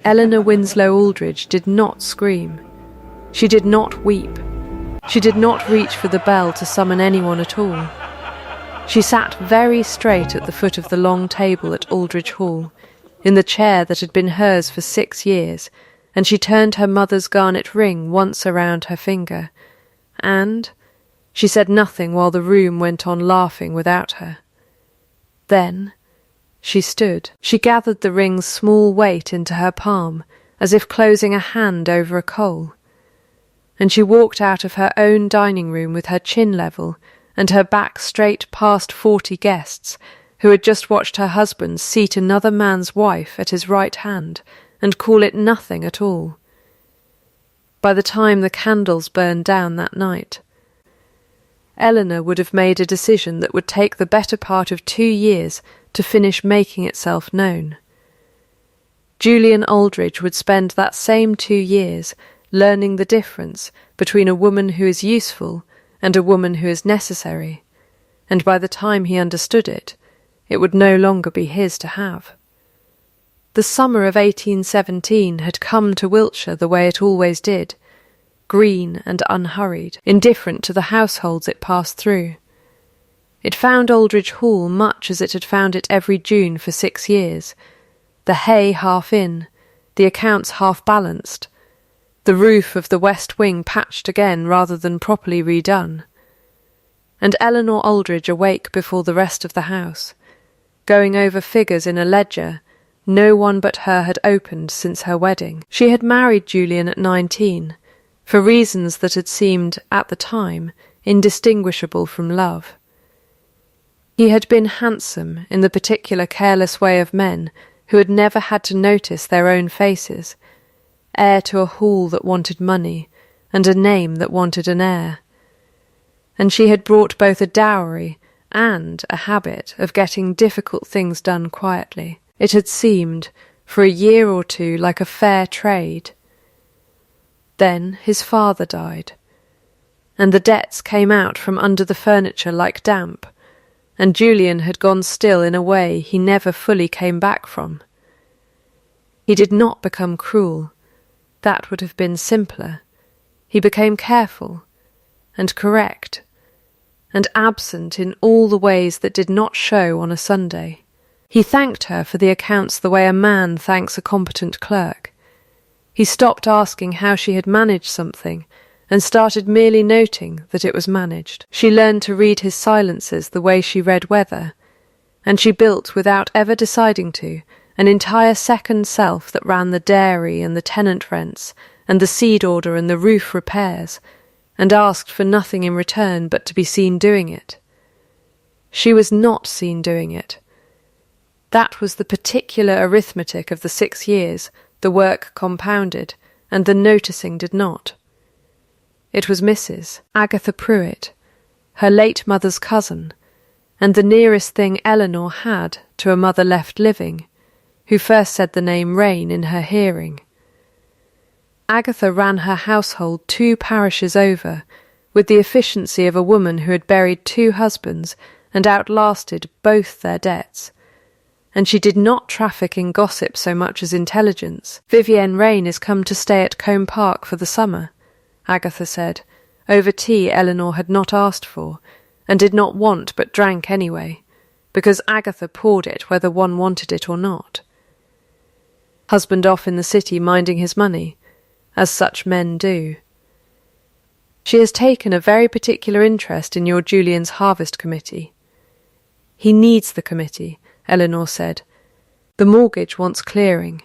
Eleanor Winslow Aldridge did not scream. She did not weep. She did not reach for the bell to summon anyone at all. She sat very straight at the foot of the long table at Aldridge Hall, in the chair that had been hers for 6 years, and she turned her mother's garnet ring once around her finger, and she said nothing while the room went on laughing without her. Then she stood. She gathered the ring's small weight into her palm, as if closing a hand over a coal, and she walked out of her own dining room with her chin level and her back straight past 40 guests who had just watched her husband seat another man's wife at his right hand and call it nothing at all. By the time the candles burned down that night, Eleanor would have made a decision that would take the better part of 2 years to finish making itself known. Julian Aldridge would spend that same 2 years learning the difference between a woman who is useful and a woman who is necessary, and by the time he understood it, it would no longer be his to have. The summer of 1817 had come to Wiltshire the way it always did, green and unhurried, indifferent to the households it passed through. It found Aldridge Hall much as it had found it every June for 6 years, the hay half in, the accounts half balanced, the roof of the west wing patched again rather than properly redone, and Eleanor Aldridge awake before the rest of the house, going over figures in a ledger no one but her had opened since her wedding. She had married Julian at 19, for reasons that had seemed, at the time, indistinguishable from love. He had been handsome in the particular careless way of men who had never had to notice their own faces, heir to a hall that wanted money, and a name that wanted an heir. And she had brought both a dowry and a habit of getting difficult things done quietly. It had seemed, for a year or two, like a fair trade. Then his father died, and the debts came out from under the furniture like damp, and Julian had gone still in a way he never fully came back from. He did not become cruel. That would have been simpler. He became careful, and correct, and absent in all the ways that did not show on a Sunday. He thanked her for the accounts the way a man thanks a competent clerk. He stopped asking how she had managed something, and started merely noting that it was managed. She learned to read his silences the way she read weather, and she built, without ever deciding to, an entire second self that ran the dairy and the tenant rents, and the seed order and the roof repairs, and asked for nothing in return but to be seen doing it. She was not seen doing it. That was the particular arithmetic of the 6 years. The work compounded, and the noticing did not. It was Mrs. Agatha Pruitt, her late mother's cousin, and the nearest thing Eleanor had to a mother left living, who first said the name Rain in her hearing. Agatha ran her household 2 parishes over, with the efficiency of a woman who had buried 2 husbands and outlasted both their debts. And she did not traffic in gossip so much as intelligence. "Vivienne Rain is come to stay at Combe Park for the summer," Agatha said, over tea Eleanor had not asked for, and did not want but drank anyway, because Agatha poured it whether one wanted it or not. Husband off in the city minding his money, as such men do. "She has taken a very particular interest in your Julian's harvest committee." "He needs the committee," Eleanor said. "The mortgage wants clearing.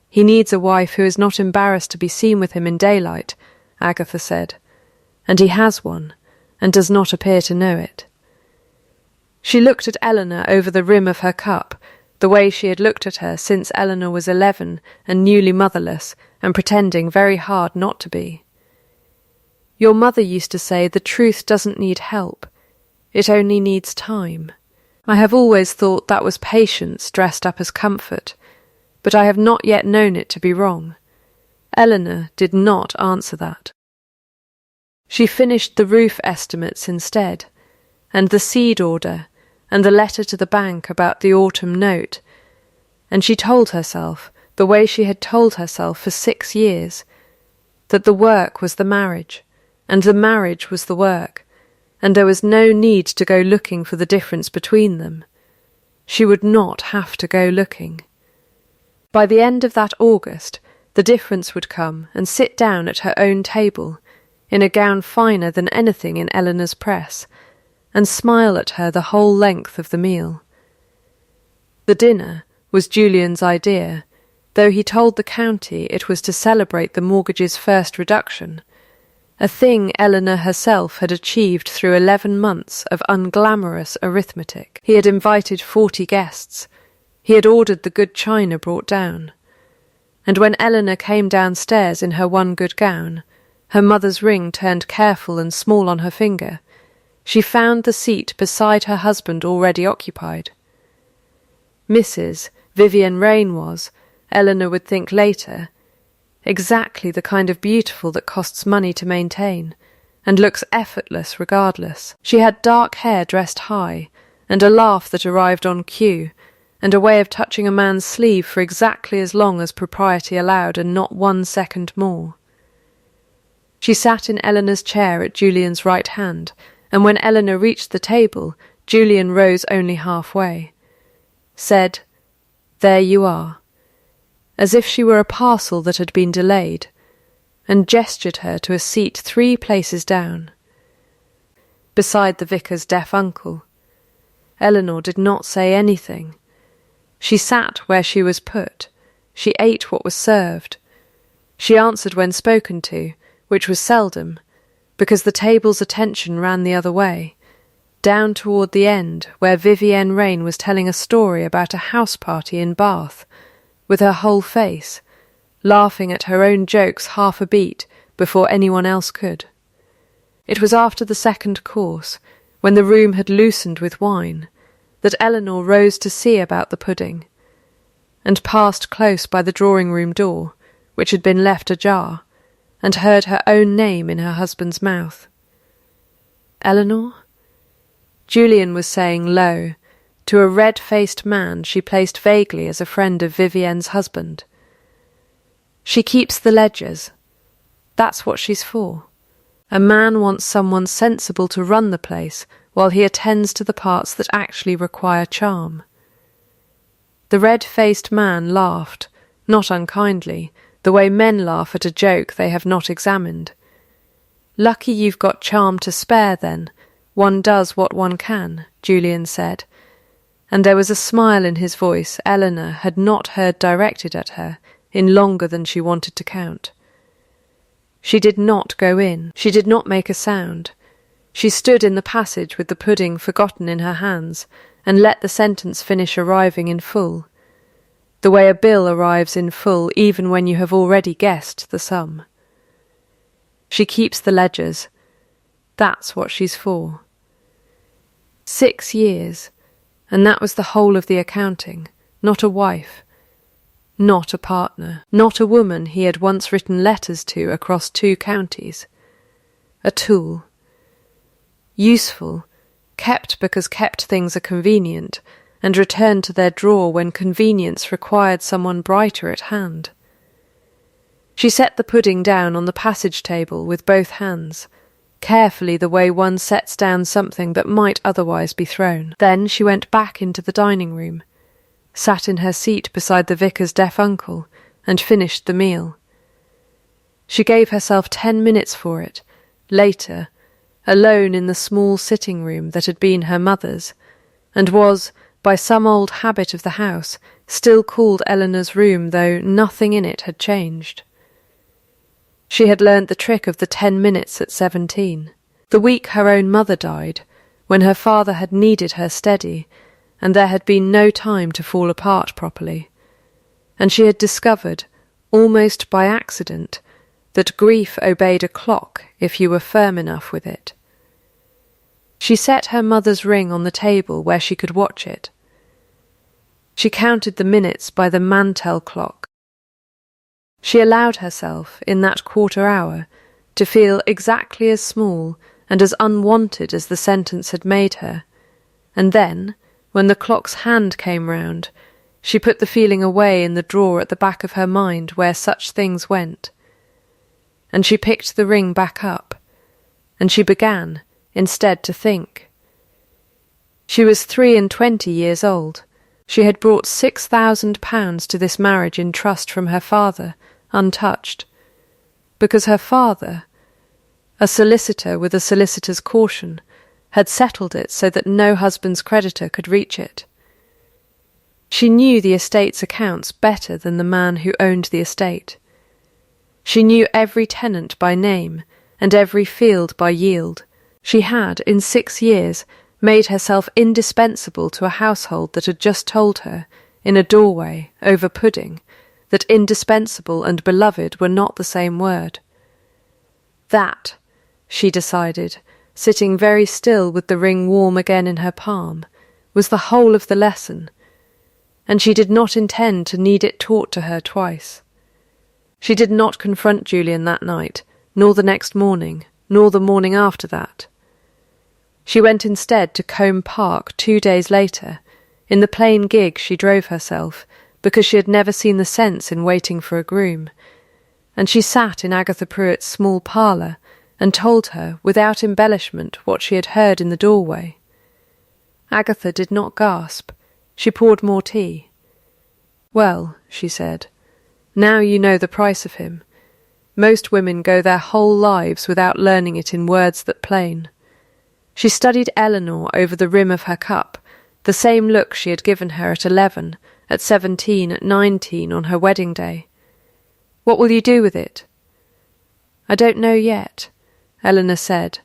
He needs a wife who is not embarrassed to be seen with him in daylight," Agatha said, "and he has one, and does not appear to know it." She looked at Eleanor over the rim of her cup, the way she had looked at her since Eleanor was 11 and newly motherless, and pretending very hard not to be. "Your mother used to say the truth doesn't need help, it only needs time. I have always thought that was patience dressed up as comfort, but I have not yet known it to be wrong." Eleanor did not answer that. She finished the roof estimates instead, and the seed order, and the letter to the bank about the autumn note, and she told herself the way she had told herself for 6 years, that the work was the marriage, and the marriage was the work, and there was no need to go looking for the difference between them. She would not have to go looking. By the end of that August, the difference would come and sit down at her own table, in a gown finer than anything in Eleanor's press, and smile at her the whole length of the meal. The dinner was Julian's idea, though he told the county it was to celebrate the mortgage's first reduction, a thing Eleanor herself had achieved through 11 months of unglamorous arithmetic. He had invited 40 guests. He had ordered the good china brought down. And when Eleanor came downstairs in her one good gown, her mother's ring turned careful and small on her finger, she found the seat beside her husband already occupied. Mrs. Vivienne Rain was, Eleanor would think later, exactly the kind of beautiful that costs money to maintain, and looks effortless regardless. She had dark hair dressed high, and a laugh that arrived on cue, and a way of touching a man's sleeve for exactly as long as propriety allowed, and not 1 second more. She sat in Eleanor's chair at Julian's right hand, and when Eleanor reached the table, Julian rose only halfway, said, "There you are," as if she were a parcel that had been delayed, and gestured her to a seat 3 places down, beside the vicar's deaf uncle. Eleanor did not say anything. She sat where she was put. She ate what was served. She answered when spoken to, which was seldom, because the table's attention ran the other way, down toward the end where Vivienne Rain was telling a story about a house party in Bath, with her whole face, laughing at her own jokes half a beat before anyone else could. It was after the second course, when the room had loosened with wine, that Eleanor rose to see about the pudding, and passed close by the drawing-room door, which had been left ajar, and heard her own name in her husband's mouth. "Eleanor?" Julian was saying low, to a red-faced man she placed vaguely as a friend of Vivienne's husband. "She keeps the ledgers. That's what she's for. A man wants someone sensible to run the place while he attends to the parts that actually require charm." The red-faced man laughed, not unkindly, the way men laugh at a joke they have not examined. "Lucky you've got charm to spare, then. One does what one can," Julian said, and there was a smile in his voice Eleanor had not heard directed at her in longer than she wanted to count. She did not go in. She did not make a sound. She stood in the passage with the pudding forgotten in her hands, and let the sentence finish arriving in full, the way a bill arrives in full even when you have already guessed the sum. "She keeps the ledgers. That's what she's for." 6 years, and that was the whole of the accounting. Not a wife, not a partner, not a woman he had once written letters to across 2 counties. A tool. Useful, kept because kept things are convenient, and returned to their drawer when convenience required someone brighter at hand. She set the pudding down on the passage table with both hands, carefully the way one sets down something that might otherwise be thrown. Then she went back into the dining room, sat in her seat beside the vicar's deaf uncle, and finished the meal. She gave herself 10 minutes for it, later, alone in the small sitting room that had been her mother's, and was, by some old habit of the house, still called Eleanor's room, though nothing in it had changed. She had learnt the trick of the 10 minutes at 17. The week her own mother died, when her father had needed her steady, and there had been no time to fall apart properly, and she had discovered, almost by accident, that grief obeyed a clock if you were firm enough with it. She set her mother's ring on the table where she could watch it. She counted the minutes by the mantel clock. She allowed herself, in that quarter hour, to feel exactly as small and as unwanted as the sentence had made her, and then, when the clock's hand came round, She put the feeling away in the drawer at the back of her mind where such things went. And she picked the ring back up, and she began, instead, to think. She was 23 years old. She had brought £6,000 to this marriage in trust from her father, untouched, because her father, a solicitor with a solicitor's caution, had settled it so that no husband's creditor could reach it. She knew the estate's accounts better than the man who owned the estate. She knew every tenant by name and every field by yield. She had, in 6 years, made herself indispensable to a household that had just told her, in a doorway, over pudding, that indispensable and beloved were not the same word. That, she decided, sitting very still with the ring warm again in her palm, was the whole of the lesson, and she did not intend to need it taught to her twice. She did not confront Julian that night, nor the next morning, nor the morning after that. She went instead to Combe Park 2 days later, in the plain gig she drove herself, because she had never seen the sense in waiting for a groom, and she sat in Agatha Pruitt's small parlour and told her, without embellishment, what she had heard in the doorway. Agatha did not gasp. She poured more tea. "Well," she said, "now you know the price of him. Most women go their whole lives without learning it in words that plain." She studied Eleanor over the rim of her cup, the same look she had given her at 11, at 17, at 19 on her wedding day. "What will you do with it?" "I don't know yet," Eleanor said,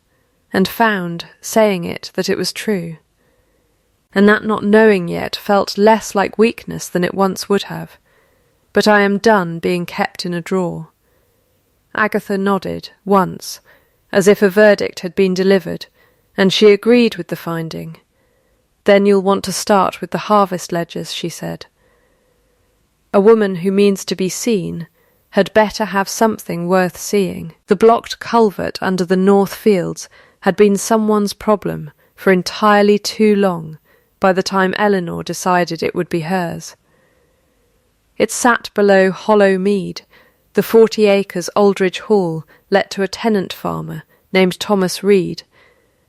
and found, saying it, that it was true. And that not knowing yet felt less like weakness than it once would have. "But I am done being kept in a drawer." Agatha nodded, once, as if a verdict had been delivered, and she agreed with the finding. "Then you'll want to start with the harvest ledgers," she said. A woman who means to be seen had better have something worth seeing. The blocked culvert under the North Fields had been someone's problem for entirely too long by the time Eleanor decided it would be hers. It sat below Hollow Mead, the 40 acres Aldridge Hall let to a tenant farmer named Thomas Reed,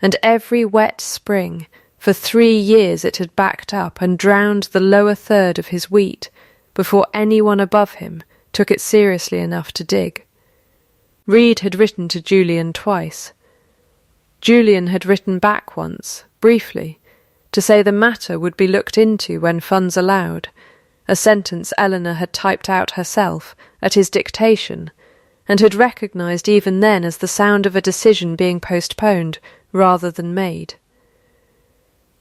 and every wet spring, for 3 years it had backed up and drowned the lower third of his wheat before anyone above him took it seriously enough to dig. Reed had written to Julian twice. Julian had written back once, briefly, to say the matter would be looked into when funds allowed, a sentence Eleanor had typed out herself, at his dictation, and had recognised even then as the sound of a decision being postponed rather than made.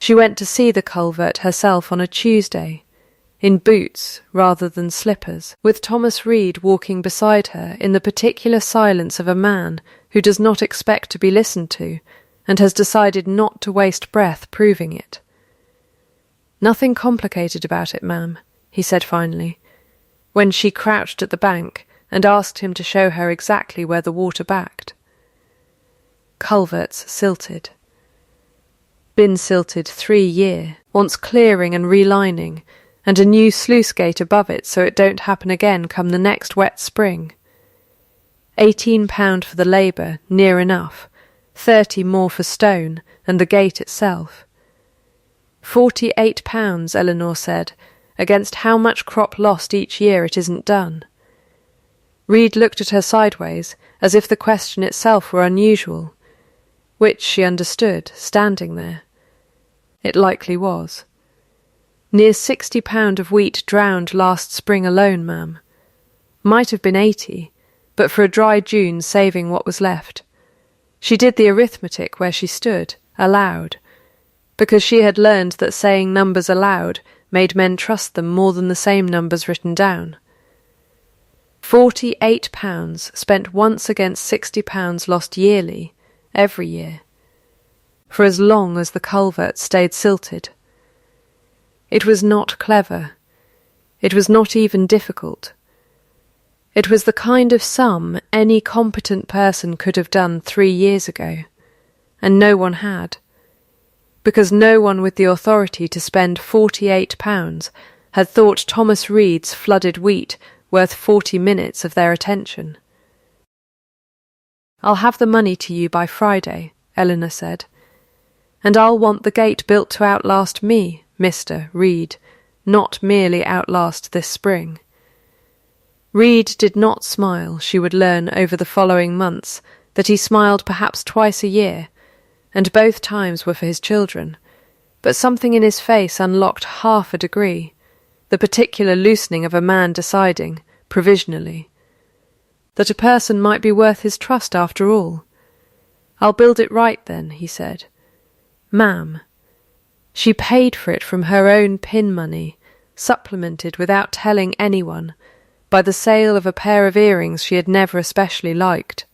She went to see the culvert herself on a Tuesday, in boots rather than slippers, with Thomas Reed walking beside her in the particular silence of a man who does not expect to be listened to, and has decided not to waste breath proving it. "Nothing complicated about it, ma'am," he said finally, when she crouched at the bank and asked him to show her exactly where the water backed. Culverts silted. Been silted 3 year, wants clearing and relining, and a new sluice gate above it so it don't happen again come the next wet spring. £18 for the labour, near enough, 30 more for stone and the gate itself. £48, Eleanor said, against how much crop lost each year it isn't done. Reed looked at her sideways, as if the question itself were unusual, which she understood, standing there. It likely was. "Near £60 of wheat drowned last spring alone, ma'am. Might have been 80, but for a dry June saving what was left." She did the arithmetic where she stood, aloud, because she had learned that saying numbers aloud made men trust them more than the same numbers written down. £48 spent once against £60 lost yearly, every year, for as long as the culvert stayed silted. It was not clever. It was not even difficult. It was the kind of sum any competent person could have done 3 years ago, and no one had, because no one with the authority to spend £48 had thought Thomas Reed's flooded wheat worth 40 minutes of their attention. "I'll have the money to you by Friday," Eleanor said. "And I'll want the gate built to outlast me, Mr. Reed, not merely outlast this spring." Reed did not smile. She would learn over the following months that he smiled perhaps twice a year, and both times were for his children, but something in his face unlocked half a degree, the particular loosening of a man deciding, provisionally, that a person might be worth his trust after all. "I'll build it right then," he said. "Ma'am." She paid for it from her own pin money, supplemented without telling anyone, by the sale of a pair of earrings she had never especially liked.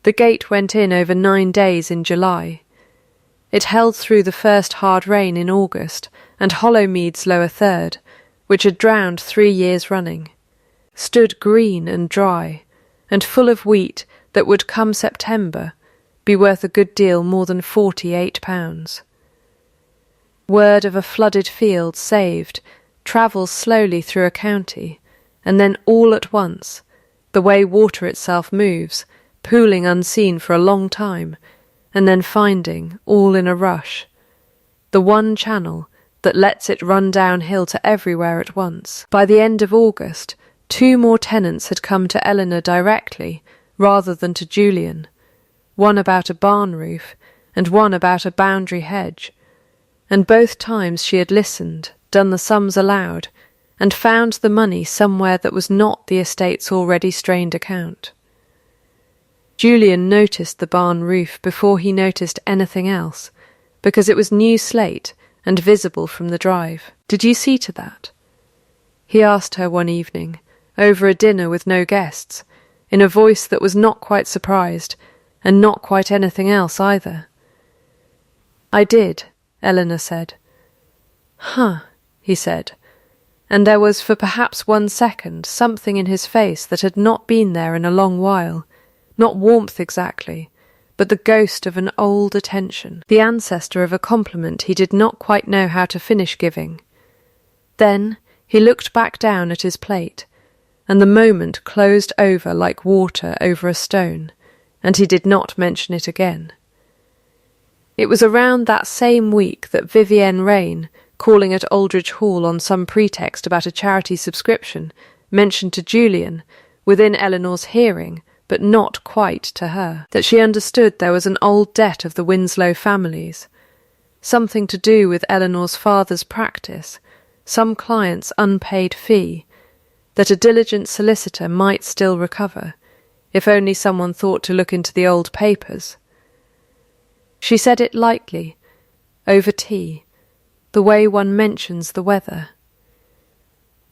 The gate went in over 9 days in July. It held through the first hard rain in August and Hollowmead's lower third, which had drowned 3 years running, stood green and dry, and full of wheat that would come September be worth a good deal more than £48. Word of a flooded field saved travels slowly through a county, and then all at once, the way water itself moves, pooling unseen for a long time, and then finding, all in a rush, the one channel that lets it run downhill to everywhere at once. By the end of August, 2 more tenants had come to Eleanor directly, rather than to Julian, one about a barn roof, and one about a boundary hedge, and both times she had listened, done the sums aloud, and found the money somewhere that was not the estate's already strained account. Julian noticed the barn roof before he noticed anything else, because it was new slate and visible from the drive. "Did you see to that?" he asked her one evening, over a dinner with no guests, in a voice that was not quite surprised, and not quite anything else either. "I did," Eleanor said. "Huh," he said, and there was for perhaps 1 second something in his face that had not been there in a long while, not warmth exactly, but the ghost of an old attention, the ancestor of a compliment he did not quite know how to finish giving. Then he looked back down at his plate, and the moment closed over like water over a stone, and he did not mention it again. It was around that same week that Vivienne Rain, calling at Aldridge Hall on some pretext about a charity subscription, mentioned to Julian, within Eleanor's hearing, but not quite to her, that she understood there was an old debt of the Winslow families, something to do with Eleanor's father's practice, some client's unpaid fee, that a diligent solicitor might still recover, if only someone thought to look into the old papers. She said it lightly, over tea, the way one mentions the weather.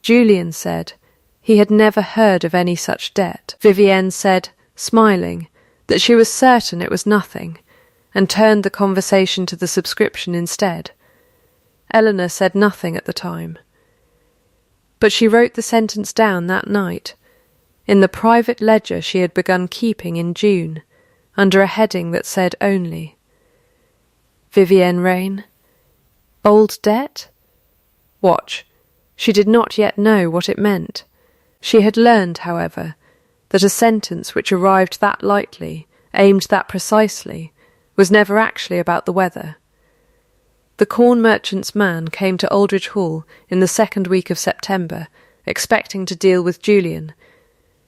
Julian said he had never heard of any such debt. Vivienne said, smiling, that she was certain it was nothing, and turned the conversation to the subscription instead. Eleanor said nothing at the time. But she wrote the sentence down that night, in the private ledger she had begun keeping in June, under a heading that said only, "Vivienne Rain. Old debt?" Watch. She did not yet know what it meant. She had learned, however, that a sentence which arrived that lightly, aimed that precisely, was never actually about the weather. The corn merchant's man came to Aldridge Hall in the 2nd week of September, expecting to deal with Julian,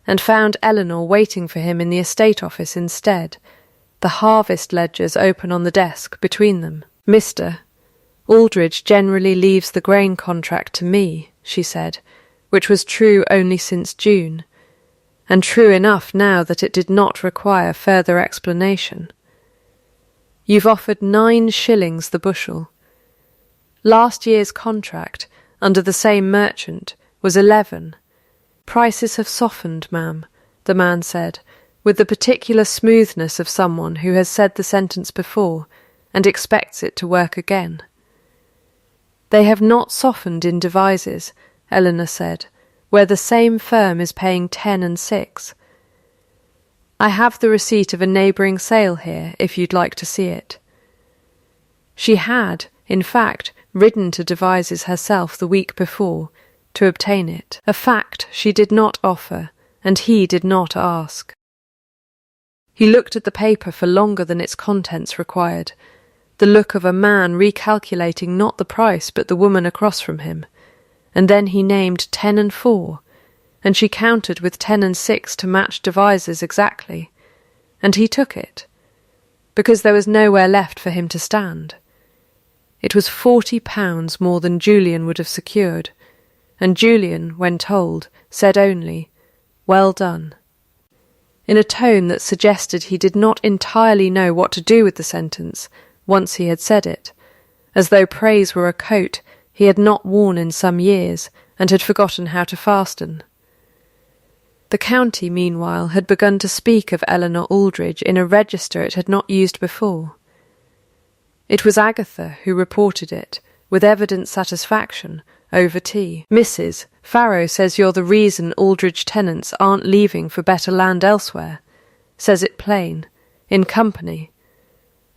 and found Eleanor waiting for him in the estate office instead, the harvest ledgers open on the desk between them. "Mr. Aldridge generally leaves the grain contract to me," she said, which was true only since June, and true enough now that it did not require further explanation. "You've offered 9 shillings the bushel. Last year's contract, under the same merchant, was 11. Prices have softened, ma'am," the man said, with the particular smoothness of someone who has said the sentence before and expects it to work again. "They have not softened in Devizes," Eleanor said, "where the same firm is paying 10 and 6. I have the receipt of a neighbouring sale here, if you'd like to see it." She had, in fact, ridden to Devizes herself the week before to obtain it, a fact she did not offer and he did not ask. He looked at the paper for longer than its contents required, the look of a man recalculating not the price but the woman across from him, and then he named 10 and 4, and she counted with 10 and 6 to match Devizes exactly, and he took it, because there was nowhere left for him to stand. It was £40 more than Julian would have secured, and Julian, when told, said only, "Well done," in a tone that suggested he did not entirely know what to do with the sentence once he had said it, as though praise were a coat he had not worn in some years and had forgotten how to fasten. The county, meanwhile, had begun to speak of Eleanor Aldridge in a register it had not used before. It was Agatha who reported it, with evident satisfaction, over tea. "Mrs. Farrow says you're the reason Aldridge tenants aren't leaving for better land elsewhere. Says it plain, in company.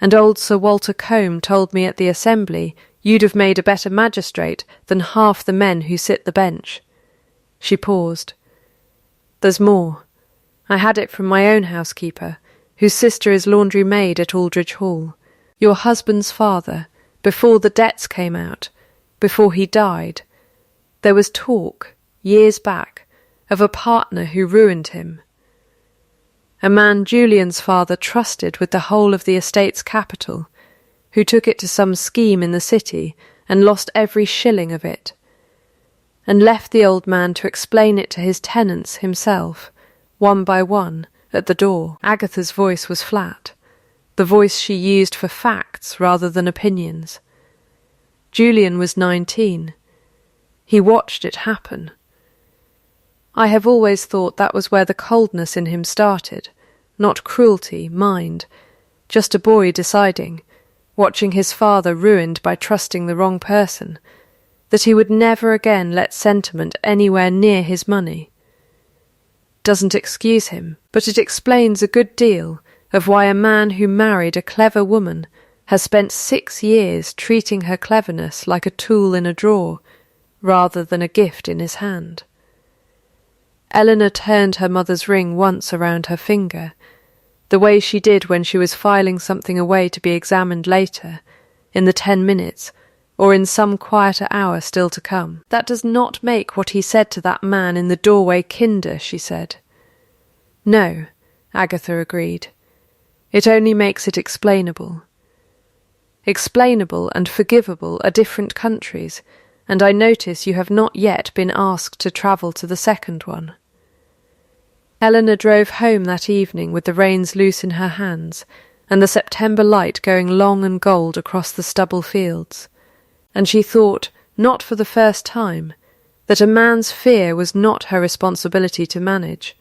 And old Sir Walter Combe told me at the assembly you'd have made a better magistrate than half the men who sit the bench." She paused. "There's more. I had it from my own housekeeper, whose sister is laundry maid at Aldridge Hall. Your husband's father, before the debts came out, before he died, there was talk, years back, of a partner who ruined him. A man Julian's father trusted with the whole of the estate's capital, who took it to some scheme in the city and lost every shilling of it, and left the old man to explain it to his tenants himself, one by one, at the door." Agatha's voice was flat, the voice she used for facts rather than opinions. Julian was 19. He watched it happen. I have always thought that was where the coldness in him started, not cruelty, mind, just a boy deciding, watching his father ruined by trusting the wrong person, that he would never again let sentiment anywhere near his money. Doesn't excuse him, but it explains a good deal of why a man who married a clever woman has spent 6 years treating her cleverness like a tool in a drawer, rather than a gift in his hand. Eleanor turned her mother's ring once around her finger, the way she did when she was filing something away to be examined later, in the 10 minutes, or in some quieter hour still to come. "That does not make what he said to that man in the doorway kinder," she said. "No," Agatha agreed. "It only makes it explainable. Explainable and forgivable are different countries, and I notice you have not yet been asked to travel to the second one." Eleanor drove home that evening with the reins loose in her hands, and the September light going long and gold across the stubble fields, and she thought, not for the first time, that a man's fear was not her responsibility to manage,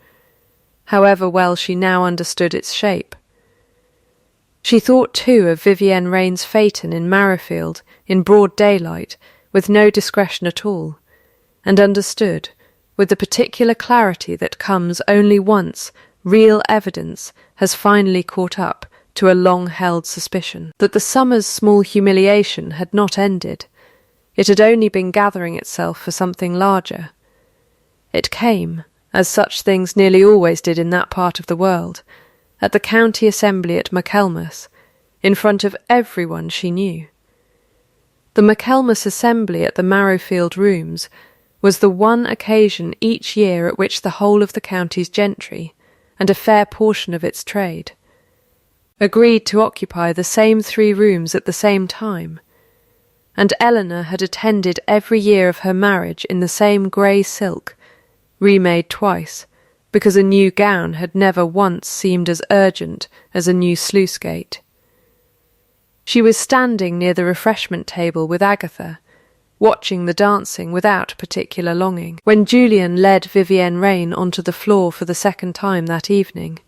however well she now understood its shape. She thought too of Vivienne Rain's phaeton in Marrowfield, in broad daylight, with no discretion at all, and understood, with the particular clarity that comes only once real evidence has finally caught up to a long-held suspicion, that the summer's small humiliation had not ended. It had only been gathering itself for something larger. It came, as such things nearly always did in that part of the world, at the county assembly at Michaelmas, in front of everyone she knew. The Michaelmas assembly at the Marrowfield Rooms was the one occasion each year at which the whole of the county's gentry, and a fair portion of its trade, agreed to occupy the same 3 rooms at the same time, and Eleanor had attended every year of her marriage in the same grey silk, remade twice, because a new gown had never once seemed as urgent as a new sluice gate. She was standing near the refreshment table with Agatha, watching the dancing without particular longing, when Julian led Vivienne Rain onto the floor for the second time that evening,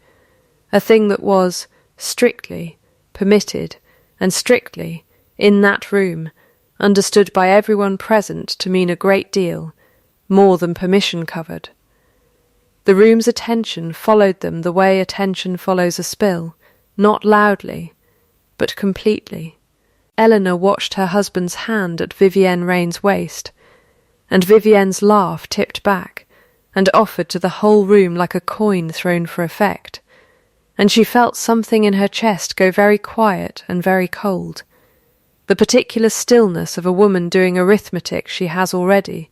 a thing that was, strictly, permitted, and strictly, in that room, understood by everyone present to mean a great deal, more than permission covered. The room's attention followed them the way attention follows a spill, not loudly, but completely. Eleanor watched her husband's hand at Vivienne Rain's waist, and Vivienne's laugh tipped back and offered to the whole room like a coin thrown for effect, and she felt something in her chest go very quiet and very cold, the particular stillness of a woman doing arithmetic she has already,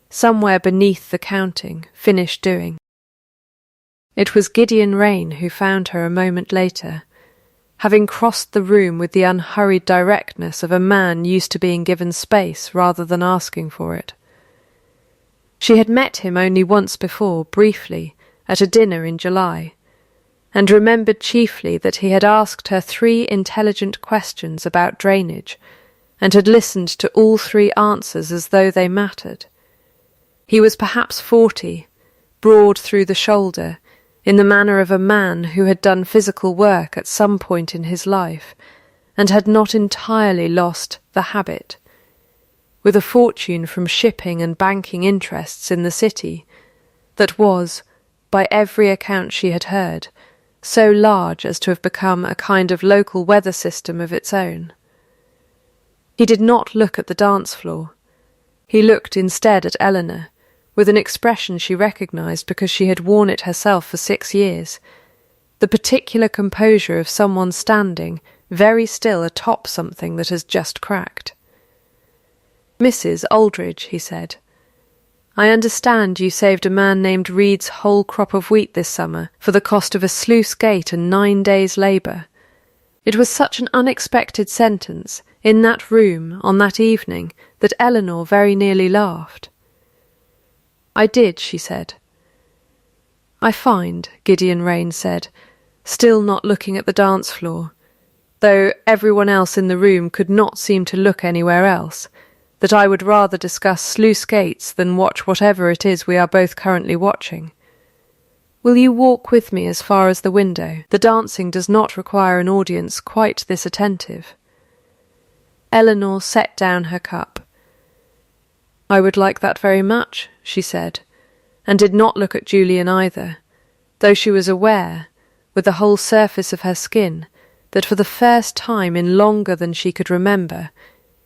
somewhere beneath the counting, finished doing. It was Gideon Rain who found her a moment later, having crossed the room with the unhurried directness of a man used to being given space rather than asking for it. She had met him only once before, briefly, at a dinner in July, and remembered chiefly that he had asked her 3 intelligent questions about drainage, and had listened to all 3 answers as though they mattered. He was perhaps 40, broad through the shoulder, in the manner of a man who had done physical work at some point in his life, and had not entirely lost the habit, with a fortune from shipping and banking interests in the city, that was, by every account she had heard, so large as to have become a kind of local weather system of its own. He did not look at the dance floor. He looked instead at Eleanor, with an expression she recognised because she had worn it herself for 6 years, the particular composure of someone standing very still atop something that has just cracked. "Mrs. Aldridge," he said, "I understand you saved a man named Reed's whole crop of wheat this summer for the cost of a sluice gate and 9 days' labour." It was such an unexpected sentence, in that room, on that evening, that Eleanor very nearly laughed. "I did," she said. "I find," Gideon Rain said, still not looking at the dance floor, though everyone else in the room could not seem to look anywhere else, that I would rather discuss sluice gates than watch whatever it is we are both currently watching. Will you walk with me as far as the window? The dancing does not require an audience quite this attentive." Eleanor set down her cup. "I would like that very much," she said, and did not look at Julian either, though she was aware, with the whole surface of her skin, that for the first time in longer than she could remember,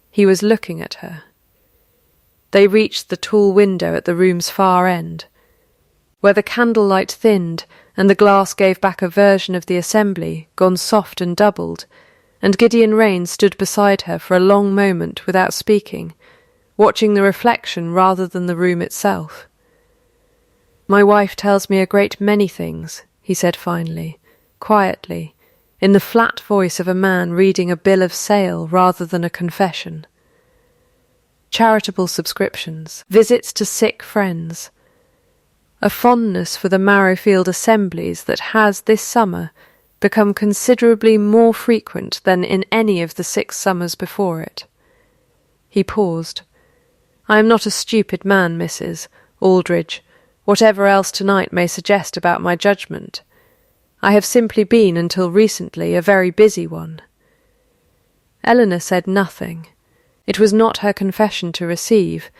he was looking at her. They reached the tall window at the room's far end, where the candlelight thinned and the glass gave back a version of the assembly, gone soft and doubled, and Gideon Rain stood beside her for a long moment without speaking, watching the reflection rather than the room itself. "My wife tells me a great many things," he said finally, quietly, in the flat voice of a man reading a bill of sale rather than a confession. Charitable subscriptions, visits to sick friends, a fondness for the Marrowfield assemblies that has this summer become considerably more frequent than in any of the 6 summers before it. He paused. "I am not a stupid man, Mrs. Aldridge, whatever else tonight may suggest about my judgment. I have simply been, until recently, a very busy one." Eleanor said nothing. It was not her confession to receive,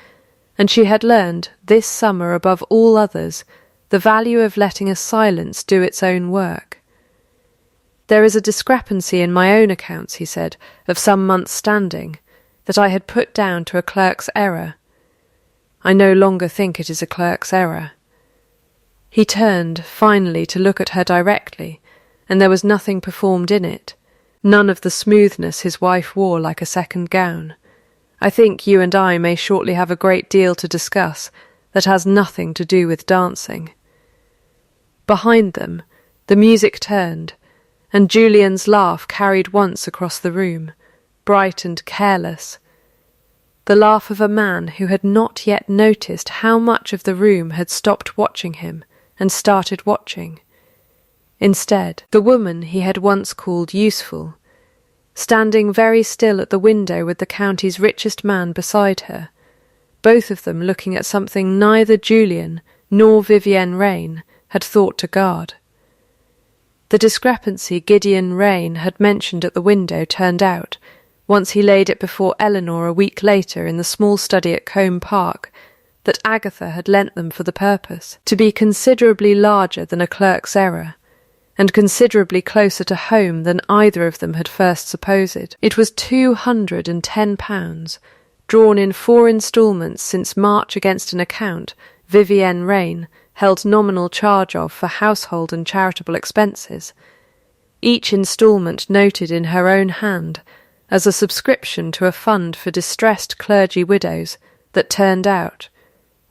and she had learned, this summer above all others, the value of letting a silence do its own work. "There is a discrepancy in my own accounts," he said, "of some months' standing, that I had put down to a clerk's error. I no longer think it is a clerk's error." He turned, finally, to look at her directly, and there was nothing performed in it, none of the smoothness his wife wore like a second gown. "I think you and I may shortly have a great deal to discuss that has nothing to do with dancing." Behind them, the music turned, and Julian's laugh carried once across the room, bright and careless, the laugh of a man who had not yet noticed how much of the room had stopped watching him and started watching. Instead, the woman he had once called useful, standing very still at the window with the county's richest man beside her, both of them looking at something neither Julian nor Vivienne Rain had thought to guard. The discrepancy Gideon Rain had mentioned at the window turned out, once he laid it before Eleanor a week later in the small study at Combe Park, that Agatha had lent them for the purpose, to be considerably larger than a clerk's error, and considerably closer to home than either of them had first supposed. It was £210, drawn in 4 instalments since March against an account Vivienne Rain held nominal charge of for household and charitable expenses, each instalment noted in her own hand as a subscription to a fund for distressed clergy widows that turned out,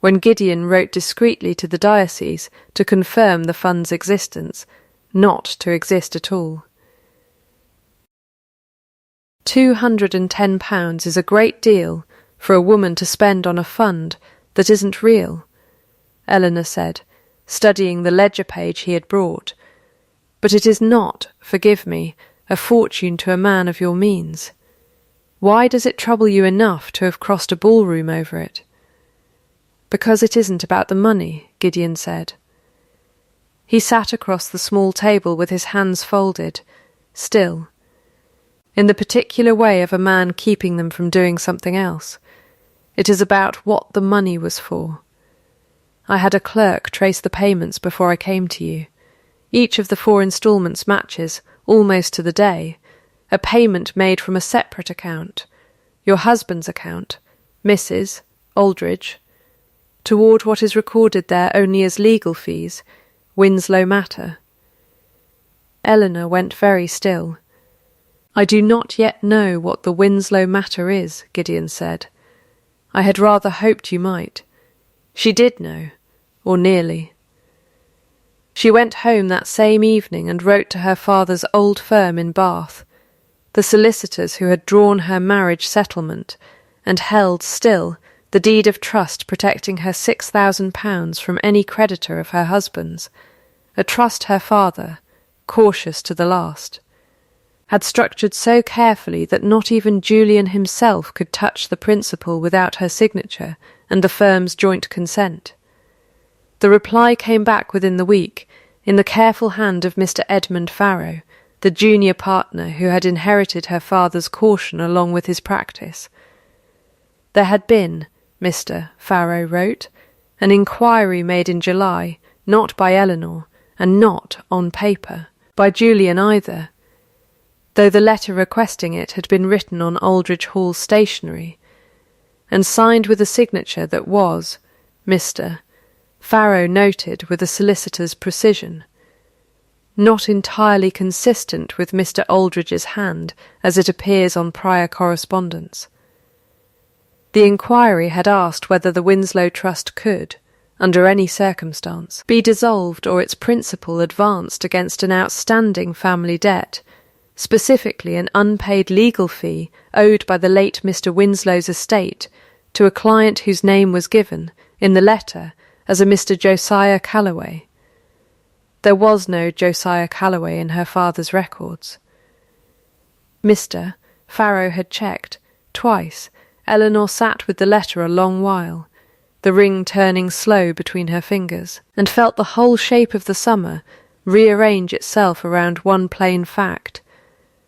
when Gideon wrote discreetly to the diocese to confirm the fund's existence, not to exist at all. £210 is a great deal for a woman to spend on a fund that isn't real, Eleanor said, studying the ledger page he had brought. But it is not, forgive me, a fortune to a man of your means. Why does it trouble you enough to have crossed a ballroom over it? Because it isn't about the money, Gideon said. He sat across the small table with his hands folded, still, in the particular way of a man keeping them from doing something else. It is about what the money was for. I had a clerk trace the payments before I came to you. Each of the 4 instalments matches, almost to the day, a payment made from a separate account, your husband's account, Mrs. Aldridge, toward what is recorded there only as legal fees, Winslow matter. Eleanor went very still. I do not yet know what the Winslow matter is, Gideon said. I had rather hoped you might. She did know, or nearly. She went home that same evening and wrote to her father's old firm in Bath, the solicitors who had drawn her marriage settlement and held still the deed of trust protecting her £6,000 from any creditor of her husband's, a trust her father, cautious to the last, had structured so carefully that not even Julian himself could touch the principal without her signature and the firm's joint consent. The reply came back within the week, in the careful hand of Mr. Edmund Farrow, the junior partner who had inherited her father's caution along with his practice. There had been, Mr. Farrow wrote, an inquiry made in July, not by Eleanor, and not, on paper, by Julian either, though the letter requesting it had been written on Aldridge Hall stationery, and signed with a signature that was, Mr. Farrow noted with a solicitor's precision, not entirely consistent with Mr. Aldridge's hand as it appears on prior correspondence. The inquiry had asked whether the Winslow Trust could, under any circumstance, be dissolved or its principal advanced against an outstanding family debt, specifically an unpaid legal fee owed by the late Mr. Winslow's estate to a client whose name was given, in the letter, as a Mr. Josiah Calloway. There was no Josiah Calloway in her father's records. Mr. Farrow had checked, twice. Eleanor sat with the letter a long while, the ring turning slow between her fingers, and felt the whole shape of the summer rearrange itself around one plain fact.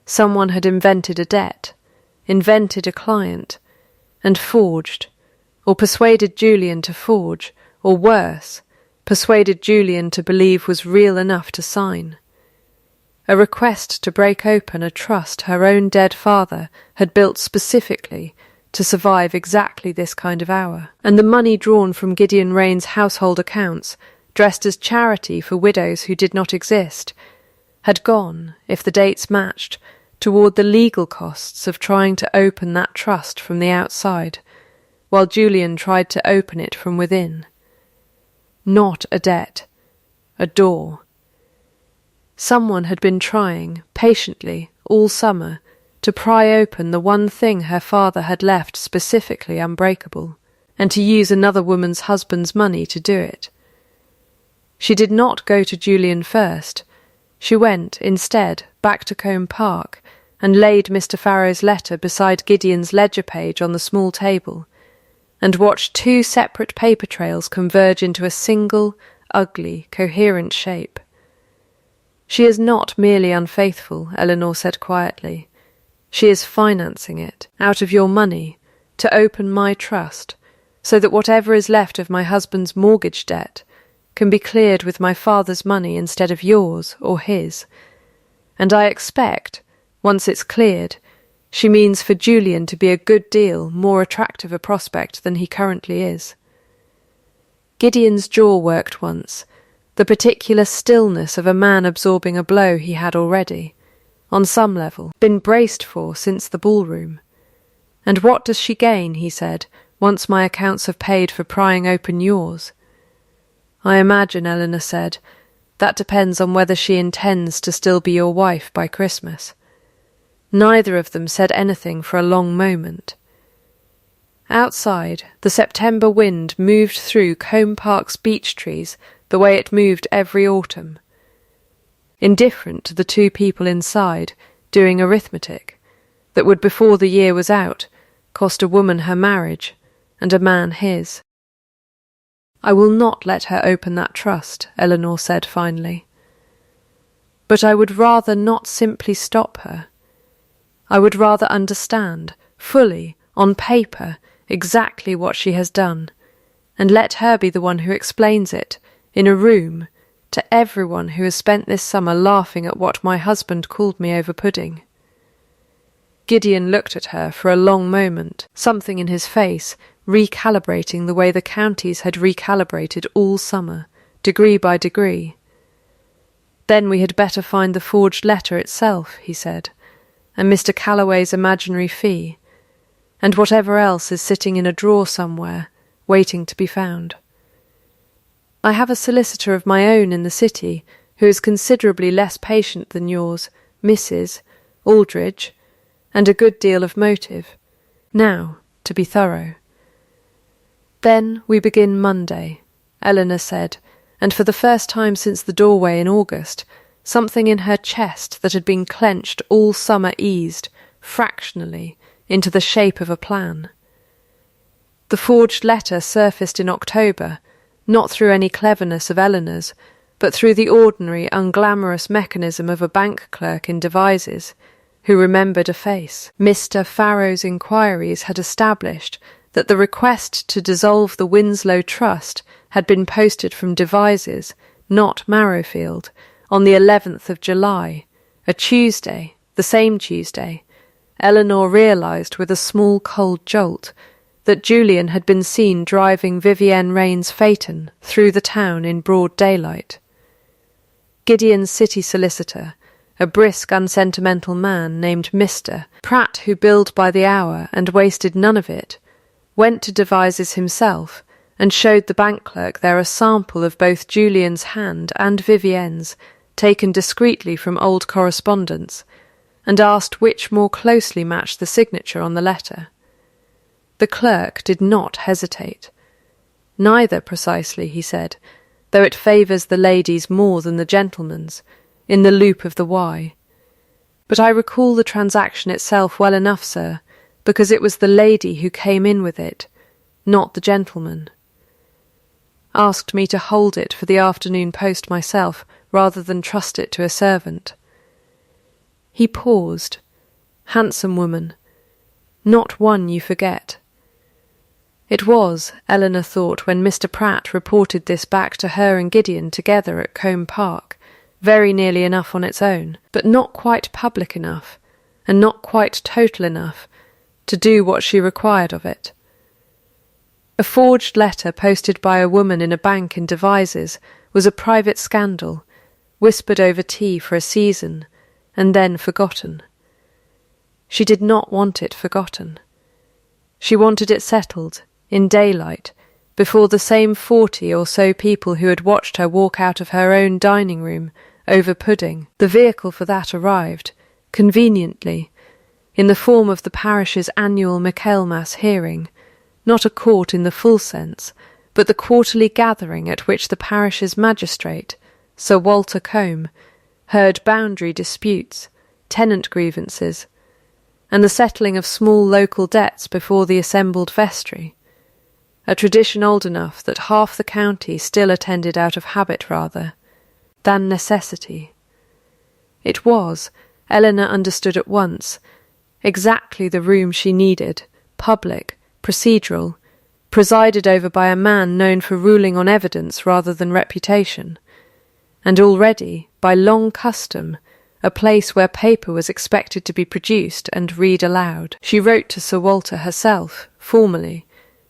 Someone had invented a debt, invented a client, and forged, or persuaded Julian to forge, or worse, persuaded Julian to believe was real enough to sign. A request to break open a trust her own dead father had built specifically to survive exactly this kind of hour, and the money drawn from Gideon Rain's household accounts, dressed as charity for widows who did not exist, had gone, if the dates matched, toward the legal costs of trying to open that trust from the outside, while Julian tried to open it from within. Not a debt, a door. Someone had been trying, patiently, all summer, to pry open the one thing her father had left specifically unbreakable, and to use another woman's husband's money to do it. She did not go to Julian first. She went, instead, back to Combe Park, and laid Mr. Farrow's letter beside Gideon's ledger page on the small table, and watched 2 separate paper trails converge into a single, ugly, coherent shape. She is not merely unfaithful, Eleanor said quietly. She is financing it, out of your money, to open my trust, so that whatever is left of my husband's mortgage debt can be cleared with my father's money instead of yours or his, and I expect, once it's cleared, she means for Julian to be a good deal more attractive a prospect than he currently is." Gideon's jaw worked once, the particular stillness of a man absorbing a blow he had already, on some level, been braced for since the ballroom. "And what does she gain," he said, "once my accounts have paid for prying open yours?" "I imagine," Eleanor said, "that depends on whether she intends to still be your wife by Christmas." Neither of them said anything for a long moment. Outside, the September wind moved through Combe Park's beech trees the way it moved every autumn. Indifferent to the two people inside, doing arithmetic, that would, before the year was out, cost a woman her marriage and a man his. "I will not let her open that trust," Eleanor said finally. "But I would rather not simply stop her. I would rather understand, fully, on paper, exactly what she has done, and let her be the one who explains it, in a room, to everyone who has spent this summer laughing at what my husband called me over pudding." Gideon looked at her for a long moment, something in his face recalibrating the way the counties had recalibrated all summer, degree by degree. "Then we had better find the forged letter itself," he said, "and Mr. Calloway's imaginary fee, and whatever else is sitting in a drawer somewhere, waiting to be found. I have a solicitor of my own in the city who is considerably less patient than yours, Mrs. Aldridge, and a good deal of motive. Now, to be thorough." "Then we begin Monday," Eleanor said, and for the first time since the doorway in August, something in her chest that had been clenched all summer eased, fractionally, into the shape of a plan. The forged letter surfaced in October, not through any cleverness of Eleanor's, but through the ordinary, unglamorous mechanism of a bank clerk in Devizes, who remembered a face. Mr. Farrow's inquiries had established that the request to dissolve the Winslow Trust had been posted from Devizes, not Marrowfield, on the 11th of July, a Tuesday, the same Tuesday. Eleanor realised with a small cold jolt that Julian had been seen driving Vivienne Rain's phaeton through the town in broad daylight. Gideon's city solicitor, a brisk, unsentimental man named Mr. Pratt, who billed by the hour and wasted none of it, went to Devizes himself and showed the bank clerk there a sample of both Julian's hand and Vivienne's, taken discreetly from old correspondence, and asked which more closely matched the signature on the letter. The clerk did not hesitate. "Neither, precisely," he said, "though it favours the lady's more than the gentleman's, in the loop of the Y. But I recall the transaction itself well enough, sir, because it was the lady who came in with it, not the gentleman. Asked me to hold it for the afternoon post myself, rather than trust it to a servant." He paused. "Handsome woman. Not one you forget." It was, Eleanor thought, when Mr. Pratt reported this back to her and Gideon together at Combe Park, very nearly enough on its own, but not quite public enough, and not quite total enough, to do what she required of it. A forged letter posted by a woman in a bank in Devizes was a private scandal, whispered over tea for a season, and then forgotten. She did not want it forgotten. She wanted it settled, in daylight, before the same 40 or so people who had watched her walk out of her own dining room over pudding. The vehicle for that arrived, conveniently, in the form of the parish's annual Michaelmas hearing, not a court in the full sense, but the quarterly gathering at which the parish's magistrate, Sir Walter Combe, heard boundary disputes, tenant grievances, and the settling of small local debts before the assembled vestry, a tradition old enough that half the county still attended out of habit rather than necessity. It was, Eleanor understood at once, exactly the room she needed, public, procedural, presided over by a man known for ruling on evidence rather than reputation, and already, by long custom, a place where paper was expected to be produced and read aloud. She wrote to Sir Walter herself, formally,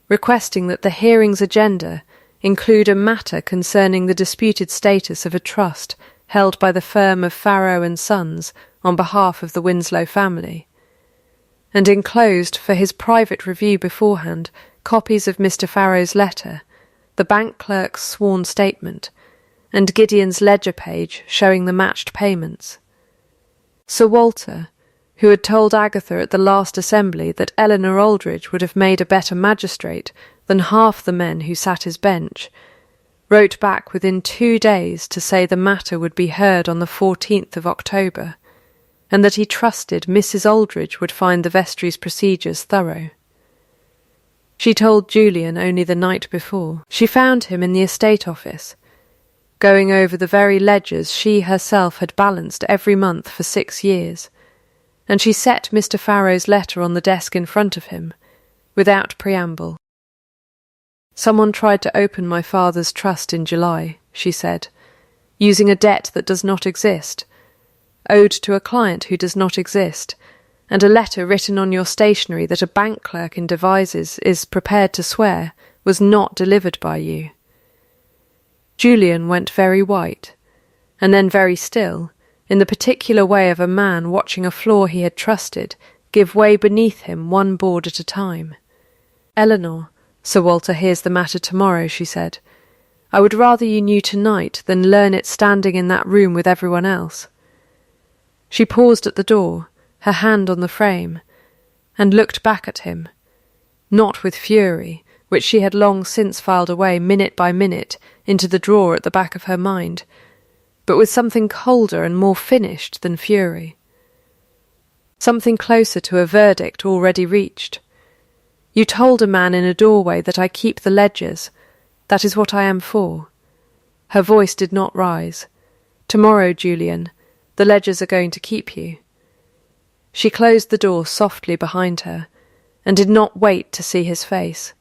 requesting that the hearing's agenda include a matter concerning the disputed status of a trust held by the firm of Farrow and Sons on behalf of the Winslow family, and enclosed for his private review beforehand copies of Mr. Farrow's letter, the bank clerk's sworn statement, and Gideon's ledger page showing the matched payments. Sir Walter, who had told Agatha at the last assembly that Eleanor Aldridge would have made a better magistrate than half the men who sat his bench, wrote back within 2 days to say the matter would be heard on the 14th of October, and that he trusted Mrs. Aldridge would find the vestry's procedures thorough. She told Julian only the night before. She found him in the estate office, going over the very ledgers she herself had balanced every month for 6 years, and she set Mr. Farrow's letter on the desk in front of him, without preamble. "Someone tried to open my father's trust in July," she said, "using a debt that does not exist, owed to a client who does not exist, and a letter written on your stationery that a bank clerk in Devizes is prepared to swear was not delivered by you." Julian went very white, and then very still, in the particular way of a man watching a floor he had trusted give way beneath him one board at a time. "Eleanor, Sir Walter hears the matter tomorrow," she said. "I would rather you knew tonight than learn it standing in that room with everyone else." She paused at the door, her hand on the frame, and looked back at him, not with fury, which she had long since filed away minute by minute into the drawer at the back of her mind, but with something colder and more finished than fury. Something closer to a verdict already reached. "You told a man in a doorway that I keep the ledgers. That is what I am for." Her voice did not rise. "Tomorrow, Julian, the ledgers are going to keep you." She closed the door softly behind her, and did not wait to see his face.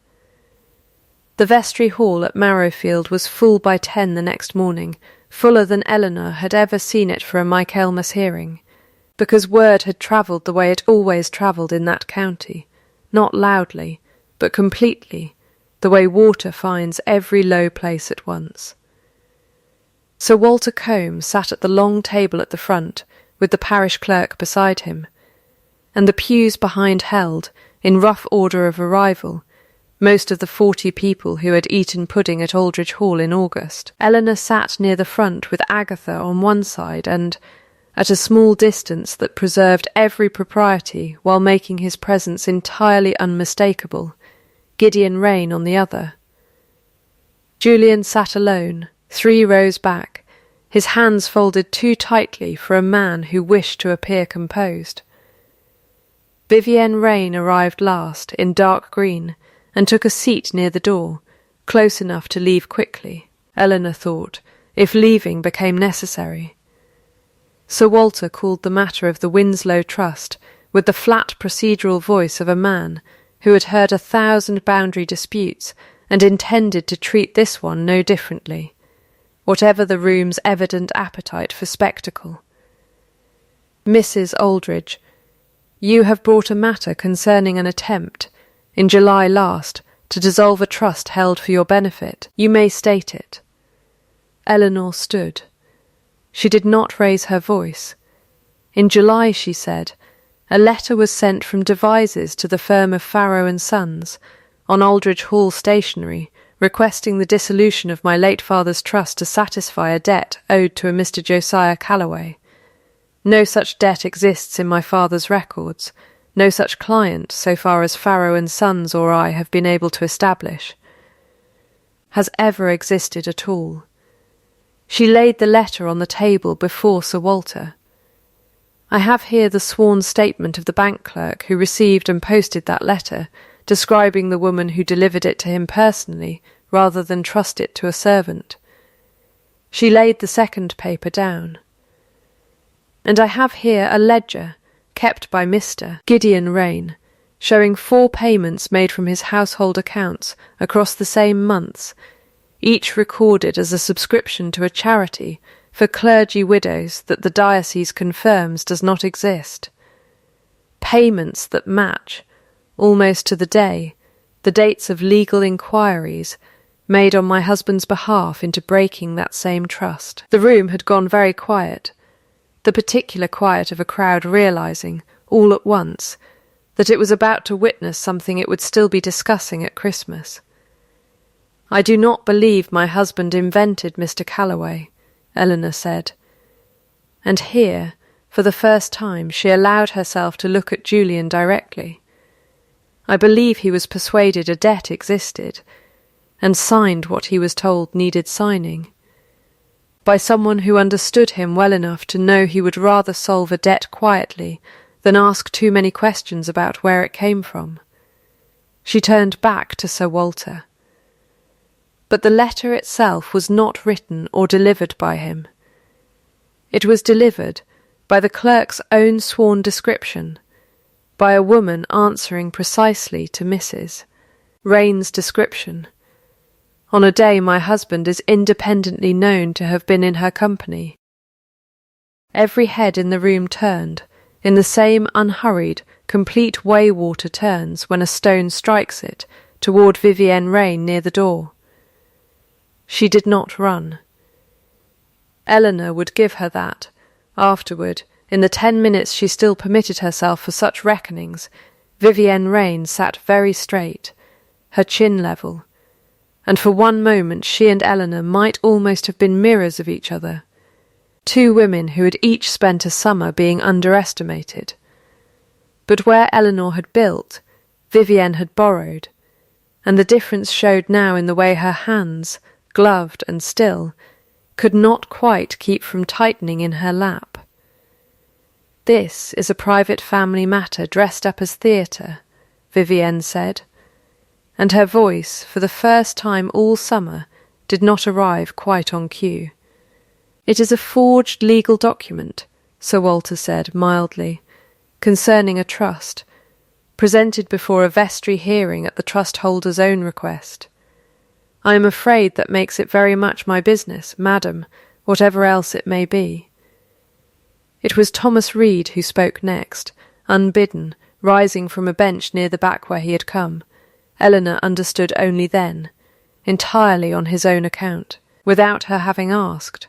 The vestry hall at Marrowfield was full by 10 the next morning, fuller than Eleanor had ever seen it for a Michaelmas hearing, because word had travelled the way it always travelled in that county, not loudly, but completely, the way water finds every low place at once. Sir Walter Combe sat at the long table at the front, with the parish clerk beside him, and the pews behind held, in rough order of arrival, most of the 40 people who had eaten pudding at Aldridge Hall in August. Eleanor sat near the front with Agatha on one side and, at a small distance that preserved every propriety while making his presence entirely unmistakable, Gideon Rain on the other. Julian sat alone, 3 rows back, his hands folded too tightly for a man who wished to appear composed. Vivienne Rain arrived last, in dark green, and took a seat near the door, close enough to leave quickly, Eleanor thought, if leaving became necessary. Sir Walter called the matter of the Winslow Trust with the flat procedural voice of a man who had heard 1,000 boundary disputes and intended to treat this one no differently, whatever the room's evident appetite for spectacle. "Mrs. Aldridge, you have brought a matter concerning an attempt, in July last, to dissolve a trust held for your benefit. You may state it." Eleanor stood. She did not raise her voice. In July, she said, a letter was sent from Devizes to the firm of Farrow and Sons, on Aldridge Hall stationery, requesting the dissolution of my late father's trust to satisfy a debt owed to a Mr. Josiah Calloway. No such debt exists in my father's records, no such client, so far as Farrow and Sons or I have been able to establish, has ever existed at all. She laid the letter on the table before Sir Walter. I have here the sworn statement of the bank clerk who received and posted that letter, describing the woman who delivered it to him personally, rather than trust it to a servant. She laid the second paper down. And I have here a ledger, kept by Mr. Gideon Rain. showing 4 payments made from his household accounts across the same months, each recorded as a subscription to a charity for clergy widows that the diocese confirms does not exist. Payments that match, almost to the day, the dates of legal inquiries made on my husband's behalf into breaking that same trust. The room had gone very quiet, the particular quiet of a crowd realizing, all at once, that it was about to witness something it would still be discussing at Christmas. "I do not believe my husband invented Mr. Calloway," Eleanor said. And here, for the first time, she allowed herself to look at Julian directly. "I believe he was persuaded a debt existed, and signed what he was told needed signing, by someone who understood him well enough to know he would rather solve a debt quietly than ask too many questions about where it came from." She turned back to Sir Walter. But the letter itself was not written or delivered by him. It was delivered by the clerk's own sworn description, by a woman answering precisely to Mrs. Rain's description, on a day my husband is independently known to have been in her company. Every head in the room turned, in the same unhurried, complete way-water turns when a stone strikes it, toward Vivienne Rain near the door. She did not run. Eleanor would give her that, afterward, in the 10 minutes she still permitted herself for such reckonings. Vivienne Rain sat very straight, her chin level, and for one moment she and Eleanor might almost have been mirrors of each other. 2 women who had each spent a summer being underestimated. But where Eleanor had built, Vivienne had borrowed, and the difference showed now in the way her hands, gloved and still, could not quite keep from tightening in her lap. "This is a private family matter dressed up as theatre," Vivienne said, and her voice, for the first time all summer, did not arrive quite on cue. "It is a forged legal document," Sir Walter said mildly, "concerning a trust, presented before a vestry hearing at the trust holder's own request. I am afraid that makes it very much my business, madam, whatever else it may be." It was Thomas Reed who spoke next, unbidden, rising from a bench near the back where he had come. Eleanor understood only then, entirely on his own account, without her having asked.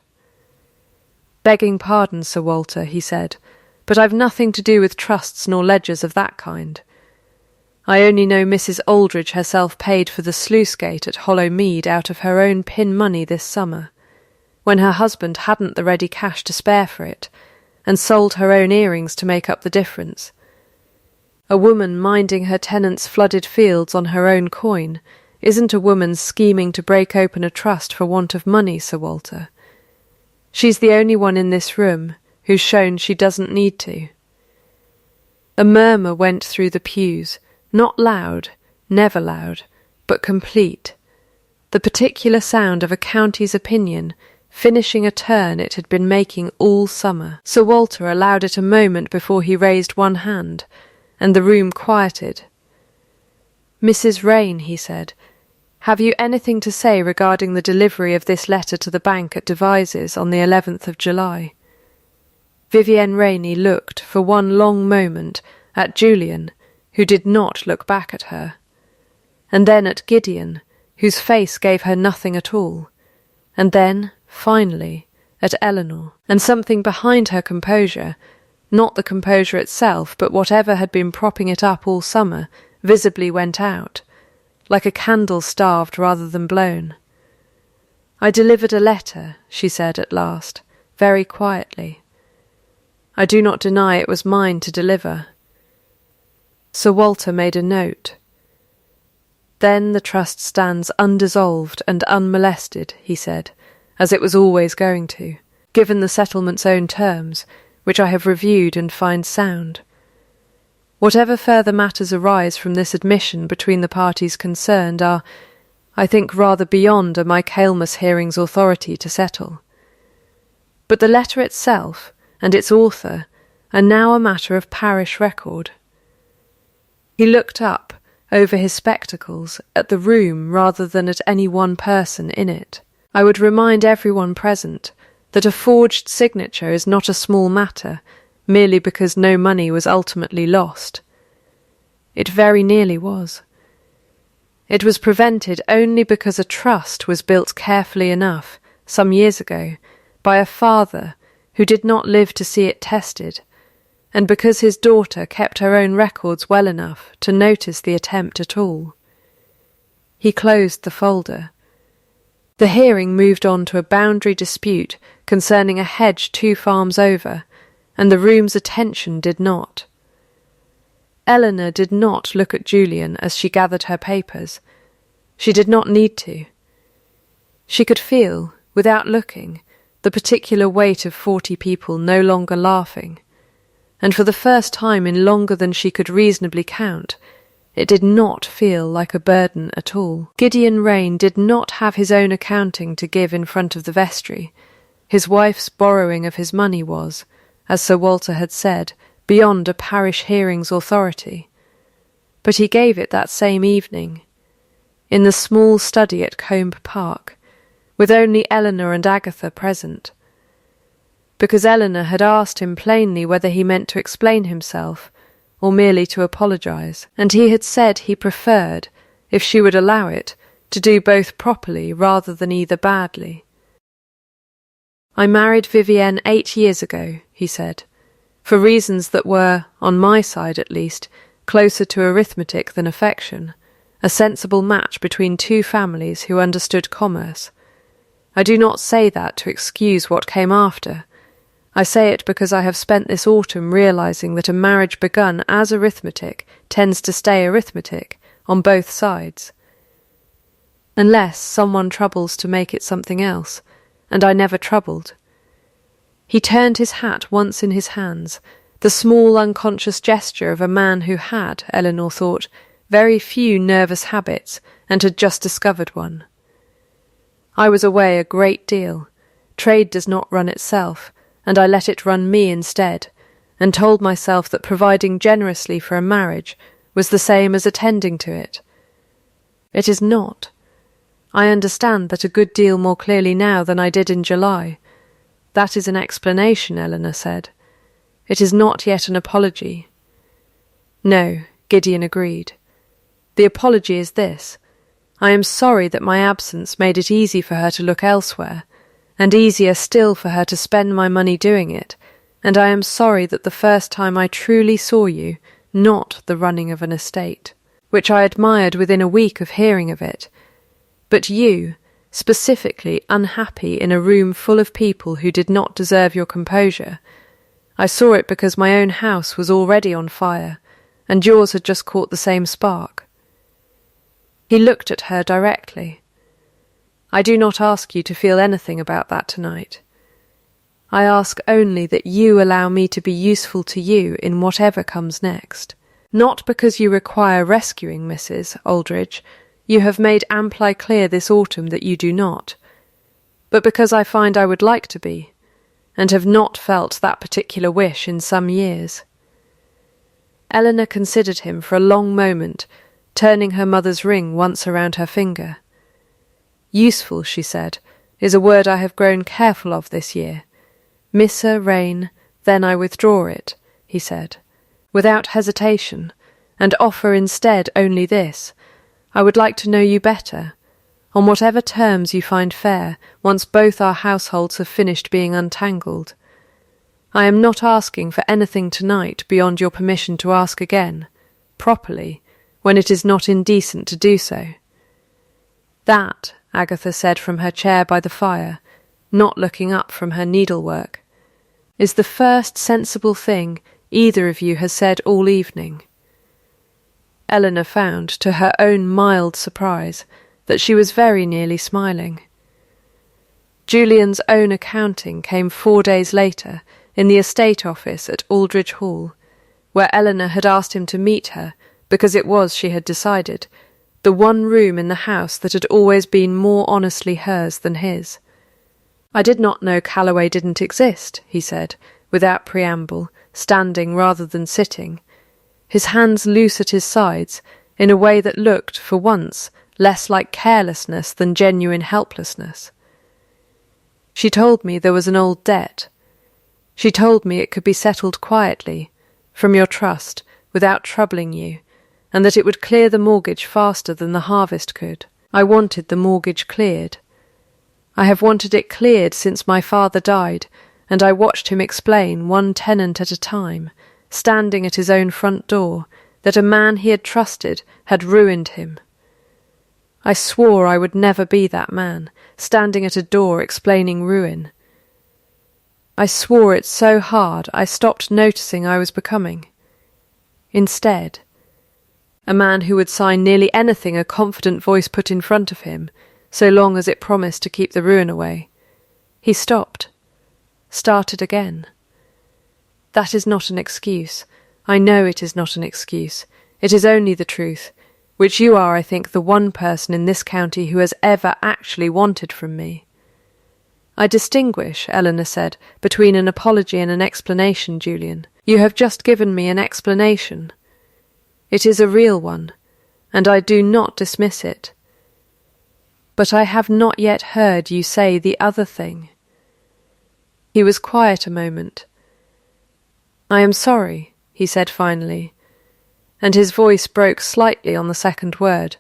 "Begging pardon, Sir Walter," he said, "but I've nothing to do with trusts nor ledgers of that kind. I only know Mrs. Aldridge herself paid for the sluice gate at Hollow Mead out of her own pin money this summer, when her husband hadn't the ready cash to spare for it, and sold her own earrings to make up the difference. A woman minding her tenants' flooded fields on her own coin isn't a woman scheming to break open a trust for want of money, Sir Walter. She's the only one in this room who's shown she doesn't need to." A murmur went through the pews, not loud, never loud, but complete, the particular sound of a county's opinion finishing a turn it had been making all summer. Sir Walter allowed it a moment before he raised one hand, and the room quieted. "Mrs. Rain," he said, "have you anything to say regarding the delivery of this letter to the bank at Devizes on the 11th of July?" Vivienne Rainey looked for one long moment at Julian, who did not look back at her, and then at Gideon, whose face gave her nothing at all, and then, finally, at Eleanor, and something behind her composure, not the composure itself, but whatever had been propping it up all summer, visibly went out, like a candle starved rather than blown. "I delivered a letter," she said at last, very quietly. "I do not deny it was mine to deliver." Sir Walter made a note. "Then the trust stands undissolved and unmolested," he said, "as it was always going to, given the settlement's own terms, which I have reviewed and find sound. Whatever further matters arise from this admission between the parties concerned are, I think, rather beyond a Michaelmas hearing's authority to settle. But the letter itself and its author are now a matter of parish record." He looked up, over his spectacles, at the room rather than at any one person in it. I would remind everyone present that a forged signature is not a small matter, merely because no money was ultimately lost. It very nearly was. It was prevented only because a trust was built carefully enough, some years ago, by a father who did not live to see it tested, and because his daughter kept her own records well enough to notice the attempt at all. He closed the folder. The hearing moved on to a boundary dispute concerning a hedge 2 farms over, and the room's attention did not. Eleanor did not look at Julian as she gathered her papers. She did not need to. She could feel, without looking, the particular weight of 40 people no longer laughing, and for the first time in longer than she could reasonably count, it did not feel like a burden at all. Gideon Rain did not have his own accounting to give in front of the vestry. His wife's borrowing of his money was, as Sir Walter had said, beyond a parish hearing's authority. But he gave it that same evening, in the small study at Combe Park, with only Eleanor and Agatha present, because Eleanor had asked him plainly whether he meant to explain himself or merely to apologise, and he had said he preferred, if she would allow it, to do both properly rather than either badly. "I married Vivienne 8 years ago," he said, "for reasons that were, on my side at least, closer to arithmetic than affection, a sensible match between 2 families who understood commerce. I do not say that to excuse what came after. I say it because I have spent this autumn realising that a marriage begun as arithmetic tends to stay arithmetic on both sides. Unless someone troubles to make it something else, and I never troubled." He turned his hat once in his hands, the small unconscious gesture of a man who had, Eleanor thought, very few nervous habits and had just discovered one. "I was away a great deal. Trade does not run itself, and I let it run me instead, and told myself that providing generously for a marriage was the same as attending to it. It is not. I understand that a good deal more clearly now than I did in July. That is an explanation," Eleanor said. "It is not yet an apology." "No," Gideon agreed. "The apology is this. I am sorry that my absence made it easy for her to look elsewhere, and easier still for her to spend my money doing it, and I am sorry that the first time I truly saw you, not the running of an estate, which I admired within a week of hearing of it, but you, specifically unhappy in a room full of people who did not deserve your composure. I saw it because my own house was already on fire, and yours had just caught the same spark." He looked at her directly. "I do not ask you to feel anything about that tonight. I ask only that you allow me to be useful to you in whatever comes next. Not because you require rescuing, Mrs. Aldridge. You have made amply clear this autumn that you do not, but because I find I would like to be, and have not felt that particular wish in some years." Eleanor considered him for a long moment, turning her mother's ring once around her finger. "Useful," she said, "is a word I have grown careful of this year. Missa Rain, then I withdraw it," he said, without hesitation, "and offer instead only this. I would like to know you better, on whatever terms you find fair, once both our households have finished being untangled. I am not asking for anything tonight beyond your permission to ask again, properly, when it is not indecent to do so." "That," Agatha said from her chair by the fire, not looking up from her needlework, "is the first sensible thing either of you has said all evening." Eleanor found, to her own mild surprise, that she was very nearly smiling. Julian's own accounting came 4 days later in the estate office at Aldridge Hall, where Eleanor had asked him to meet her because it was, she had decided, the one room in the house that had always been more honestly hers than his. "I did not know Calloway didn't exist," he said, without preamble, standing rather than sitting, his hands loose at his sides, in a way that looked, for once, less like carelessness than genuine helplessness. She told me there was an old debt. She told me it could be settled quietly, from your trust, without troubling you, and that it would clear the mortgage faster than the harvest could. I wanted the mortgage cleared. I have wanted it cleared since my father died, and I watched him explain, one tenant at a time, standing at his own front door, that a man he had trusted had ruined him. I swore I would never be that man, standing at a door explaining ruin. I swore it so hard I stopped noticing I was becoming. Instead, a man who would sign nearly anything a confident voice put in front of him, so long as it promised to keep the ruin away. He stopped, started again. That is not an excuse. I know it is not an excuse. It is only the truth, which you are, I think, the one person in this county who has ever actually wanted from me. I distinguish, Eleanor said, between an apology and an explanation, Julian. You have just given me an explanation. It is a real one, and I do not dismiss it. But I have not yet heard you say the other thing. He was quiet a moment. I am sorry, he said finally, and his voice broke slightly on the second word.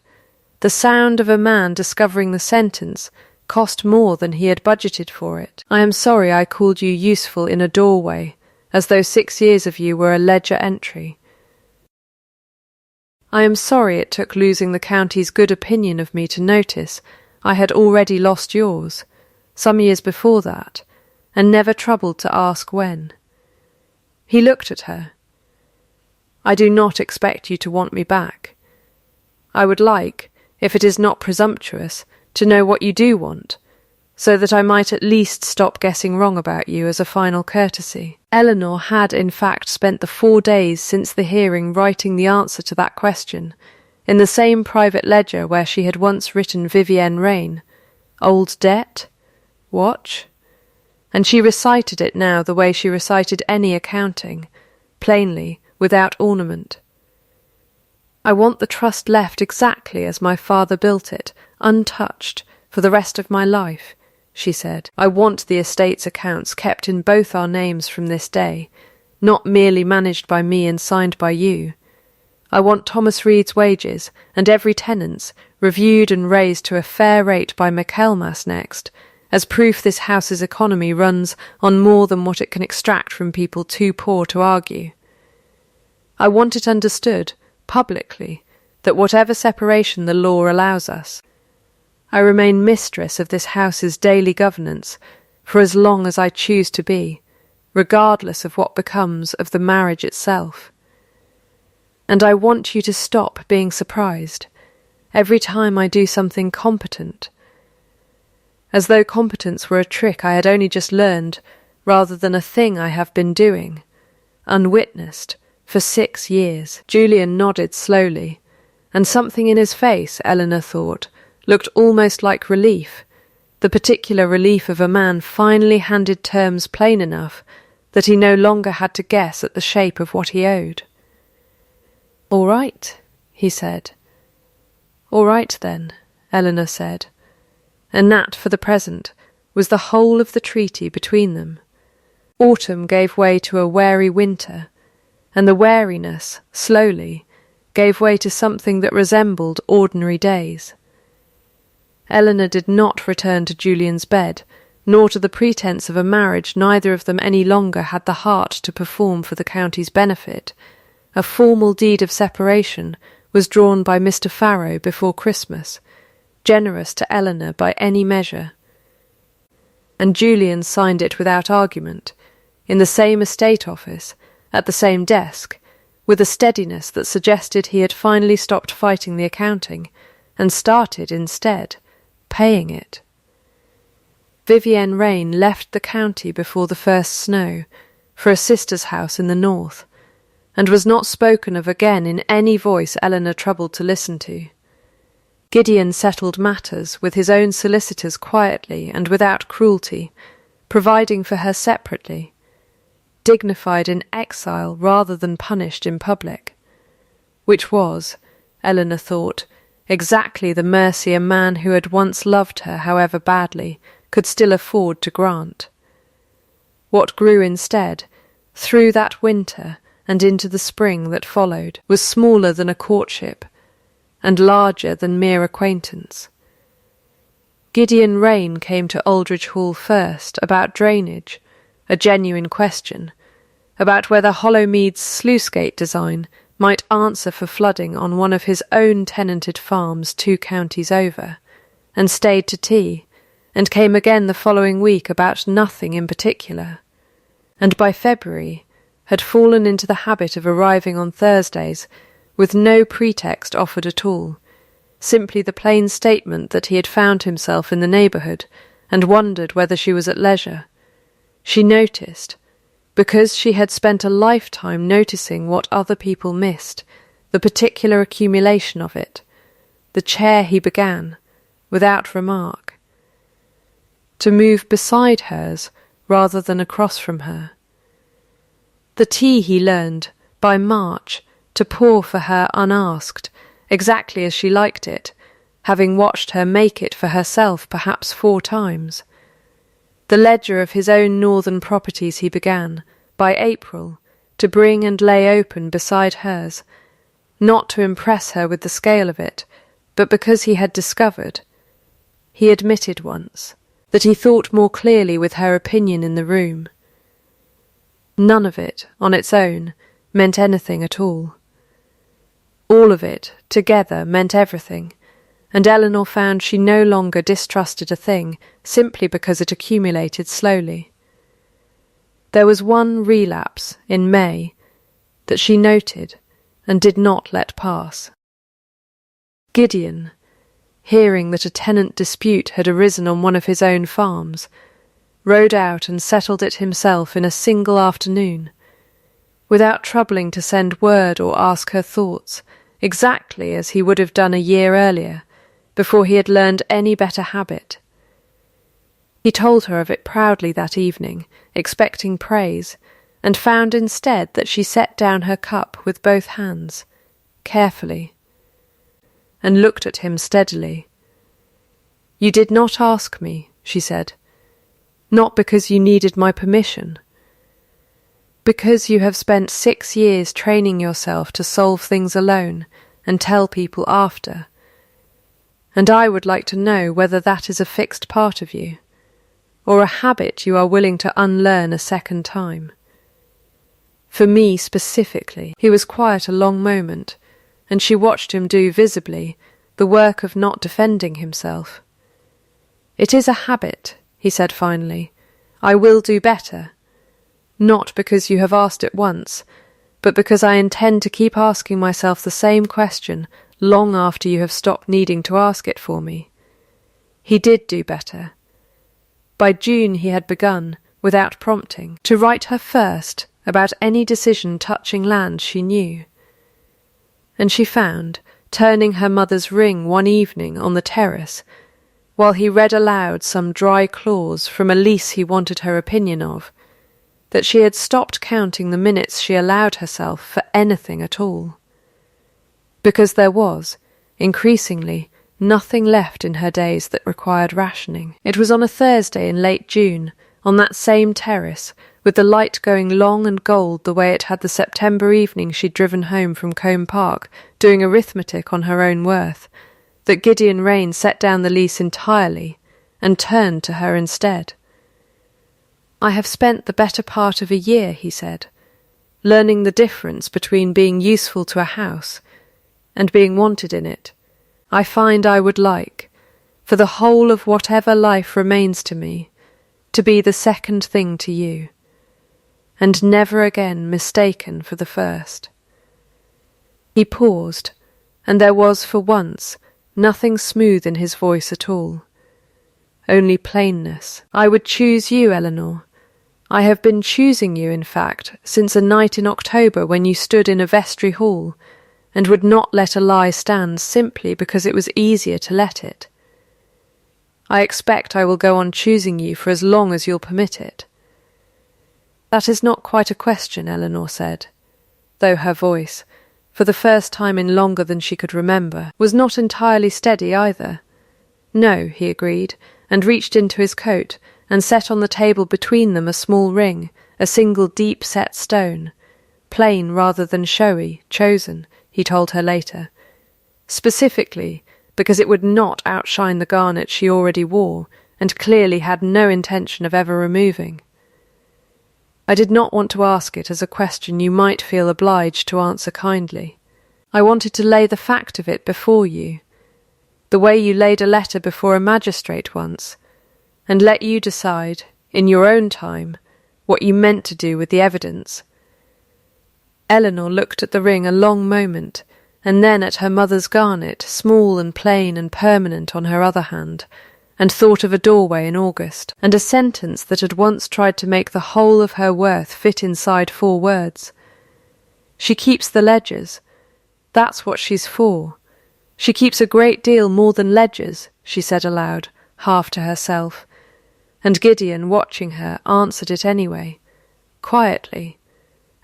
The sound of a man discovering the sentence cost more than he had budgeted for it. I am sorry I called you useful in a doorway, as though 6 years of you were a ledger entry. I am sorry it took losing the county's good opinion of me to notice I had already lost yours, some years before that, and never troubled to ask when. He looked at her. I do not expect you to want me back. I would like, if it is not presumptuous, to know what you do want, so that I might at least stop guessing wrong about you as a final courtesy. Eleanor had in fact spent the 4 days since the hearing writing the answer to that question, in the same private ledger where she had once written Vivienne Rain. Old debt? Watch? And she recited it now the way she recited any accounting, plainly, without ornament. I want the trust left exactly as my father built it, untouched, for the rest of my life, she said. I want the estate's accounts kept in both our names from this day, not merely managed by me and signed by you. I want Thomas Reed's wages, and every tenant's, reviewed and raised to a fair rate by Michaelmas next, as proof this house's economy runs on more than what it can extract from people too poor to argue. I want it understood, publicly, that whatever separation the law allows us, I remain mistress of this house's daily governance for as long as I choose to be, regardless of what becomes of the marriage itself. And I want you to stop being surprised every time I do something competent, as though competence were a trick I had only just learned, rather than a thing I have been doing, unwitnessed, for 6 years. Julian nodded slowly, and something in his face, Eleanor thought, looked almost like relief, the particular relief of a man finally handed terms plain enough that he no longer had to guess at the shape of what he owed. "All right," he said. "All right, then," Eleanor said, and that, for the present, was the whole of the treaty between them. Autumn gave way to a wary winter, and the wariness, slowly, gave way to something that resembled ordinary days. Eleanor did not return to Julian's bed, nor to the pretence of a marriage neither of them any longer had the heart to perform for the county's benefit. A formal deed of separation was drawn by Mr. Farrow before Christmas, generous to Eleanor by any measure, and Julian signed it without argument, in the same estate office, at the same desk, with a steadiness that suggested he had finally stopped fighting the accounting, and started, instead, paying it. Vivienne Rain left the county before the first snow, for a sister's house in the north, and was not spoken of again in any voice Eleanor troubled to listen to. Gideon settled matters with his own solicitors quietly and without cruelty, providing for her separately, dignified in exile rather than punished in public. which was, Eleanor thought, exactly the mercy a man who had once loved her, however badly, could still afford to grant. What grew instead, through that winter and into the spring that followed, was smaller than a courtship, and larger than mere acquaintance. Gideon Rain came to Aldridge Hall first about drainage, a genuine question, about whether Hollowmead's sluicegate design might answer for flooding on one of his own tenanted farms 2 counties over, and stayed to tea, and came again the following week about nothing in particular, and by February had fallen into the habit of arriving on Thursdays with no pretext offered at all, simply the plain statement that he had found himself in the neighbourhood and wondered whether she was at leisure. She noticed, because she had spent a lifetime noticing what other people missed, the particular accumulation of it, the chair he began, without remark, to move beside hers rather than across from her. The tea he learned, by March, to pour for her unasked, exactly as she liked it, having watched her make it for herself perhaps 4 times. The ledger of his own northern properties he began, by April, to bring and lay open beside hers, not to impress her with the scale of it, but because he had discovered, he admitted once, that he thought more clearly with her opinion in the room. None of it, on its own, meant anything at all. All of it, together, meant everything, and Eleanor found she no longer distrusted a thing simply because it accumulated slowly. There was one relapse, in May, that she noted and did not let pass. Gideon, hearing that a tenant dispute had arisen on one of his own farms, rode out and settled it himself in a single afternoon, without troubling to send word or ask her thoughts, exactly as he would have done a year earlier, before he had learned any better habit. He told her of it proudly that evening, expecting praise, and found instead that she set down her cup with both hands, carefully, and looked at him steadily. "You did not ask me," she said, "not because you needed my permission. Because you have spent 6 years training yourself to solve things alone and tell people after. And I would like to know whether that is a fixed part of you, or a habit you are willing to unlearn a second time." For me specifically, he was quiet a long moment, and she watched him do visibly the work of not defending himself. "It is a habit," he said finally. "I will do better. Not because you have asked it once, but because I intend to keep asking myself the same question long after you have stopped needing to ask it for me." He did do better. By June he had begun, without prompting, to write her first about any decision touching land she knew. And she found, turning her mother's ring one evening on the terrace, while he read aloud some dry clause from a lease he wanted her opinion of, that she had stopped counting the minutes she allowed herself for anything at all. Because there was, increasingly, nothing left in her days that required rationing. It was on a Thursday in late June, on that same terrace, with the light going long and gold the way it had the September evening she'd driven home from Combe Park, doing arithmetic on her own worth, that Gideon Rain set down the lease entirely and turned to her instead. "I have spent the better part of a year," he said, "learning the difference between being useful to a house and being wanted in it. I find I would like, for the whole of whatever life remains to me, to be the second thing to you, and never again mistaken for the first." He paused, and there was for once nothing smooth in his voice at all, only plainness. "I would choose you, Eleanor. I have been choosing you, in fact, since a night in October when you stood in a vestry hall, and would not let a lie stand simply because it was easier to let it. I expect I will go on choosing you for as long as you'll permit it." "That is not quite a question," Eleanor said, though her voice, for the first time in longer than she could remember, was not entirely steady either. No, he agreed, and reached into his coat and set on the table between them a small ring, a single deep-set stone, plain rather than showy, chosen, he told her later, specifically because it would not outshine the garnet she already wore and clearly had no intention of ever removing. I did not want to ask it as a question you might feel obliged to answer kindly. I wanted to lay the fact of it before you, the way you laid a letter before a magistrate once, and let you decide, in your own time, what you meant to do with the evidence. Eleanor looked at the ring a long moment, and then at her mother's garnet, small and plain and permanent on her other hand, and thought of a doorway in August, and a sentence that had once tried to make the whole of her worth fit inside 4 words. She keeps the ledgers. That's what she's for. She keeps a great deal more than ledgers, she said aloud, half to herself, and Gideon, watching her, answered it anyway, quietly,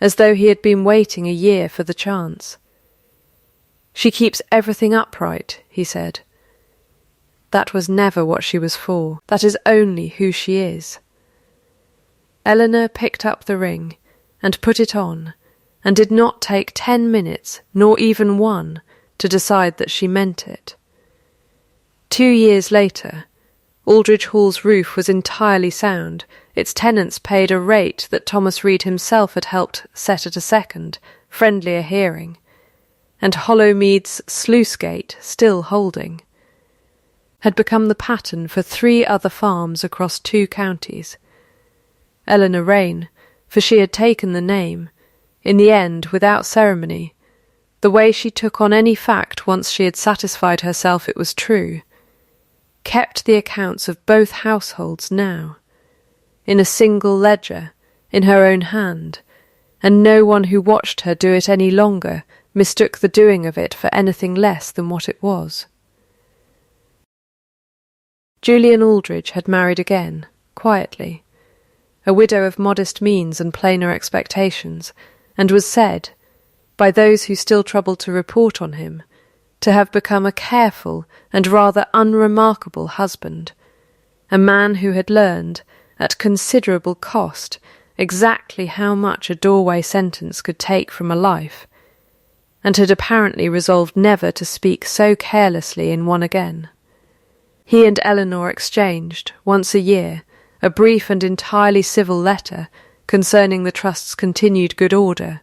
as though he had been waiting a year for the chance. She keeps everything upright, he said. That was never what she was for. That is only who she is. Eleanor picked up the ring and put it on, and did not take 10 minutes, nor even 1, to decide that she meant it. 2 years later, Aldridge Hall's roof was entirely sound. Its tenants paid a rate that Thomas Reed himself had helped set at a second, friendlier hearing, and Hollowmead's sluice gate, still holding, had become the pattern for 3 other farms across 2 counties. Eleanor Raine, for she had taken the name, in the end, without ceremony, the way she took on any fact once she had satisfied herself it was true, kept the accounts of both households now, in a single ledger, in her own hand, and no one who watched her do it any longer mistook the doing of it for anything less than what it was. Julian Aldridge had married again, quietly, a widow of modest means and plainer expectations, and was said, by those who still troubled to report on him, to have become a careful and rather unremarkable husband, a man who had learned, at considerable cost, exactly how much a doorway sentence could take from a life, and had apparently resolved never to speak so carelessly in one again. He and Eleanor exchanged, once a year, a brief and entirely civil letter concerning the trust's continued good order,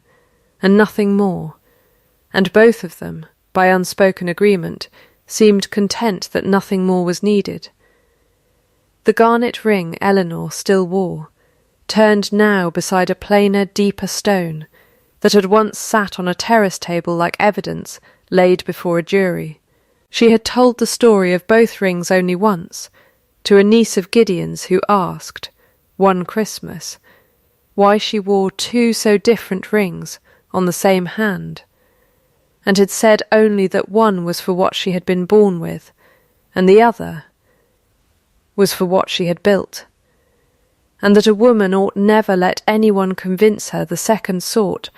and nothing more, and both of them, by unspoken agreement, seemed content that nothing more was needed. The garnet ring Eleanor still wore, turned now beside a plainer, deeper stone that had once sat on a terrace table like evidence laid before a jury. She had told the story of both rings only once, to a niece of Gideon's who asked, one Christmas, why she wore 2 so different rings on the same hand, and had said only that one was for what she had been born with, and the other was for what she had built, and that a woman ought never let anyone convince her the second sort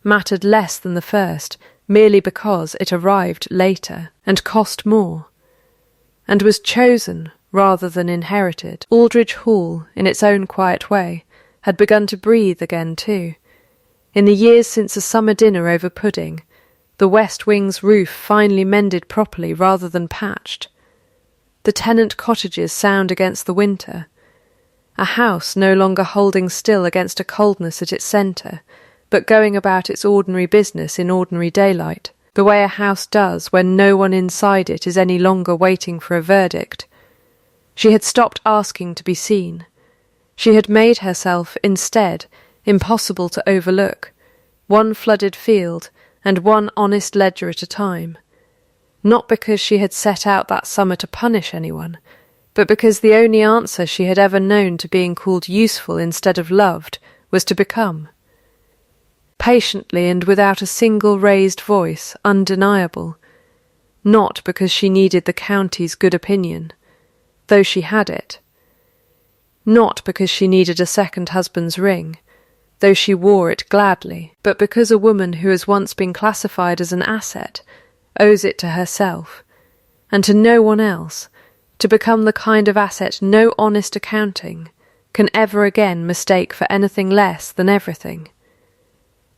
mattered less than the first, merely because it arrived later and cost more, and was chosen rather than inherited. Aldridge Hall, in its own quiet way, had begun to breathe again too. In the years since a summer dinner over pudding, the west wing's roof finally mended properly rather than patched, the tenant cottages sound against the winter, a house no longer holding still against a coldness at its centre, but going about its ordinary business in ordinary daylight, the way a house does when no one inside it is any longer waiting for a verdict. She had stopped asking to be seen. She had made herself, instead, impossible to overlook, one flooded field and one honest ledger at a time, not because she had set out that summer to punish anyone, but because the only answer she had ever known to being called useful instead of loved was to become. Patiently and without a single raised voice, undeniable, not because she needed the county's good opinion, though she had it, not because she needed a second husband's ring, though she wore it gladly, but because a woman who has once been classified as an asset owes it to herself, and to no one else, to become the kind of asset no honest accounting can ever again mistake for anything less than everything.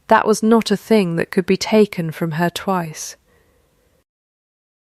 That was not a thing that could be taken from her twice.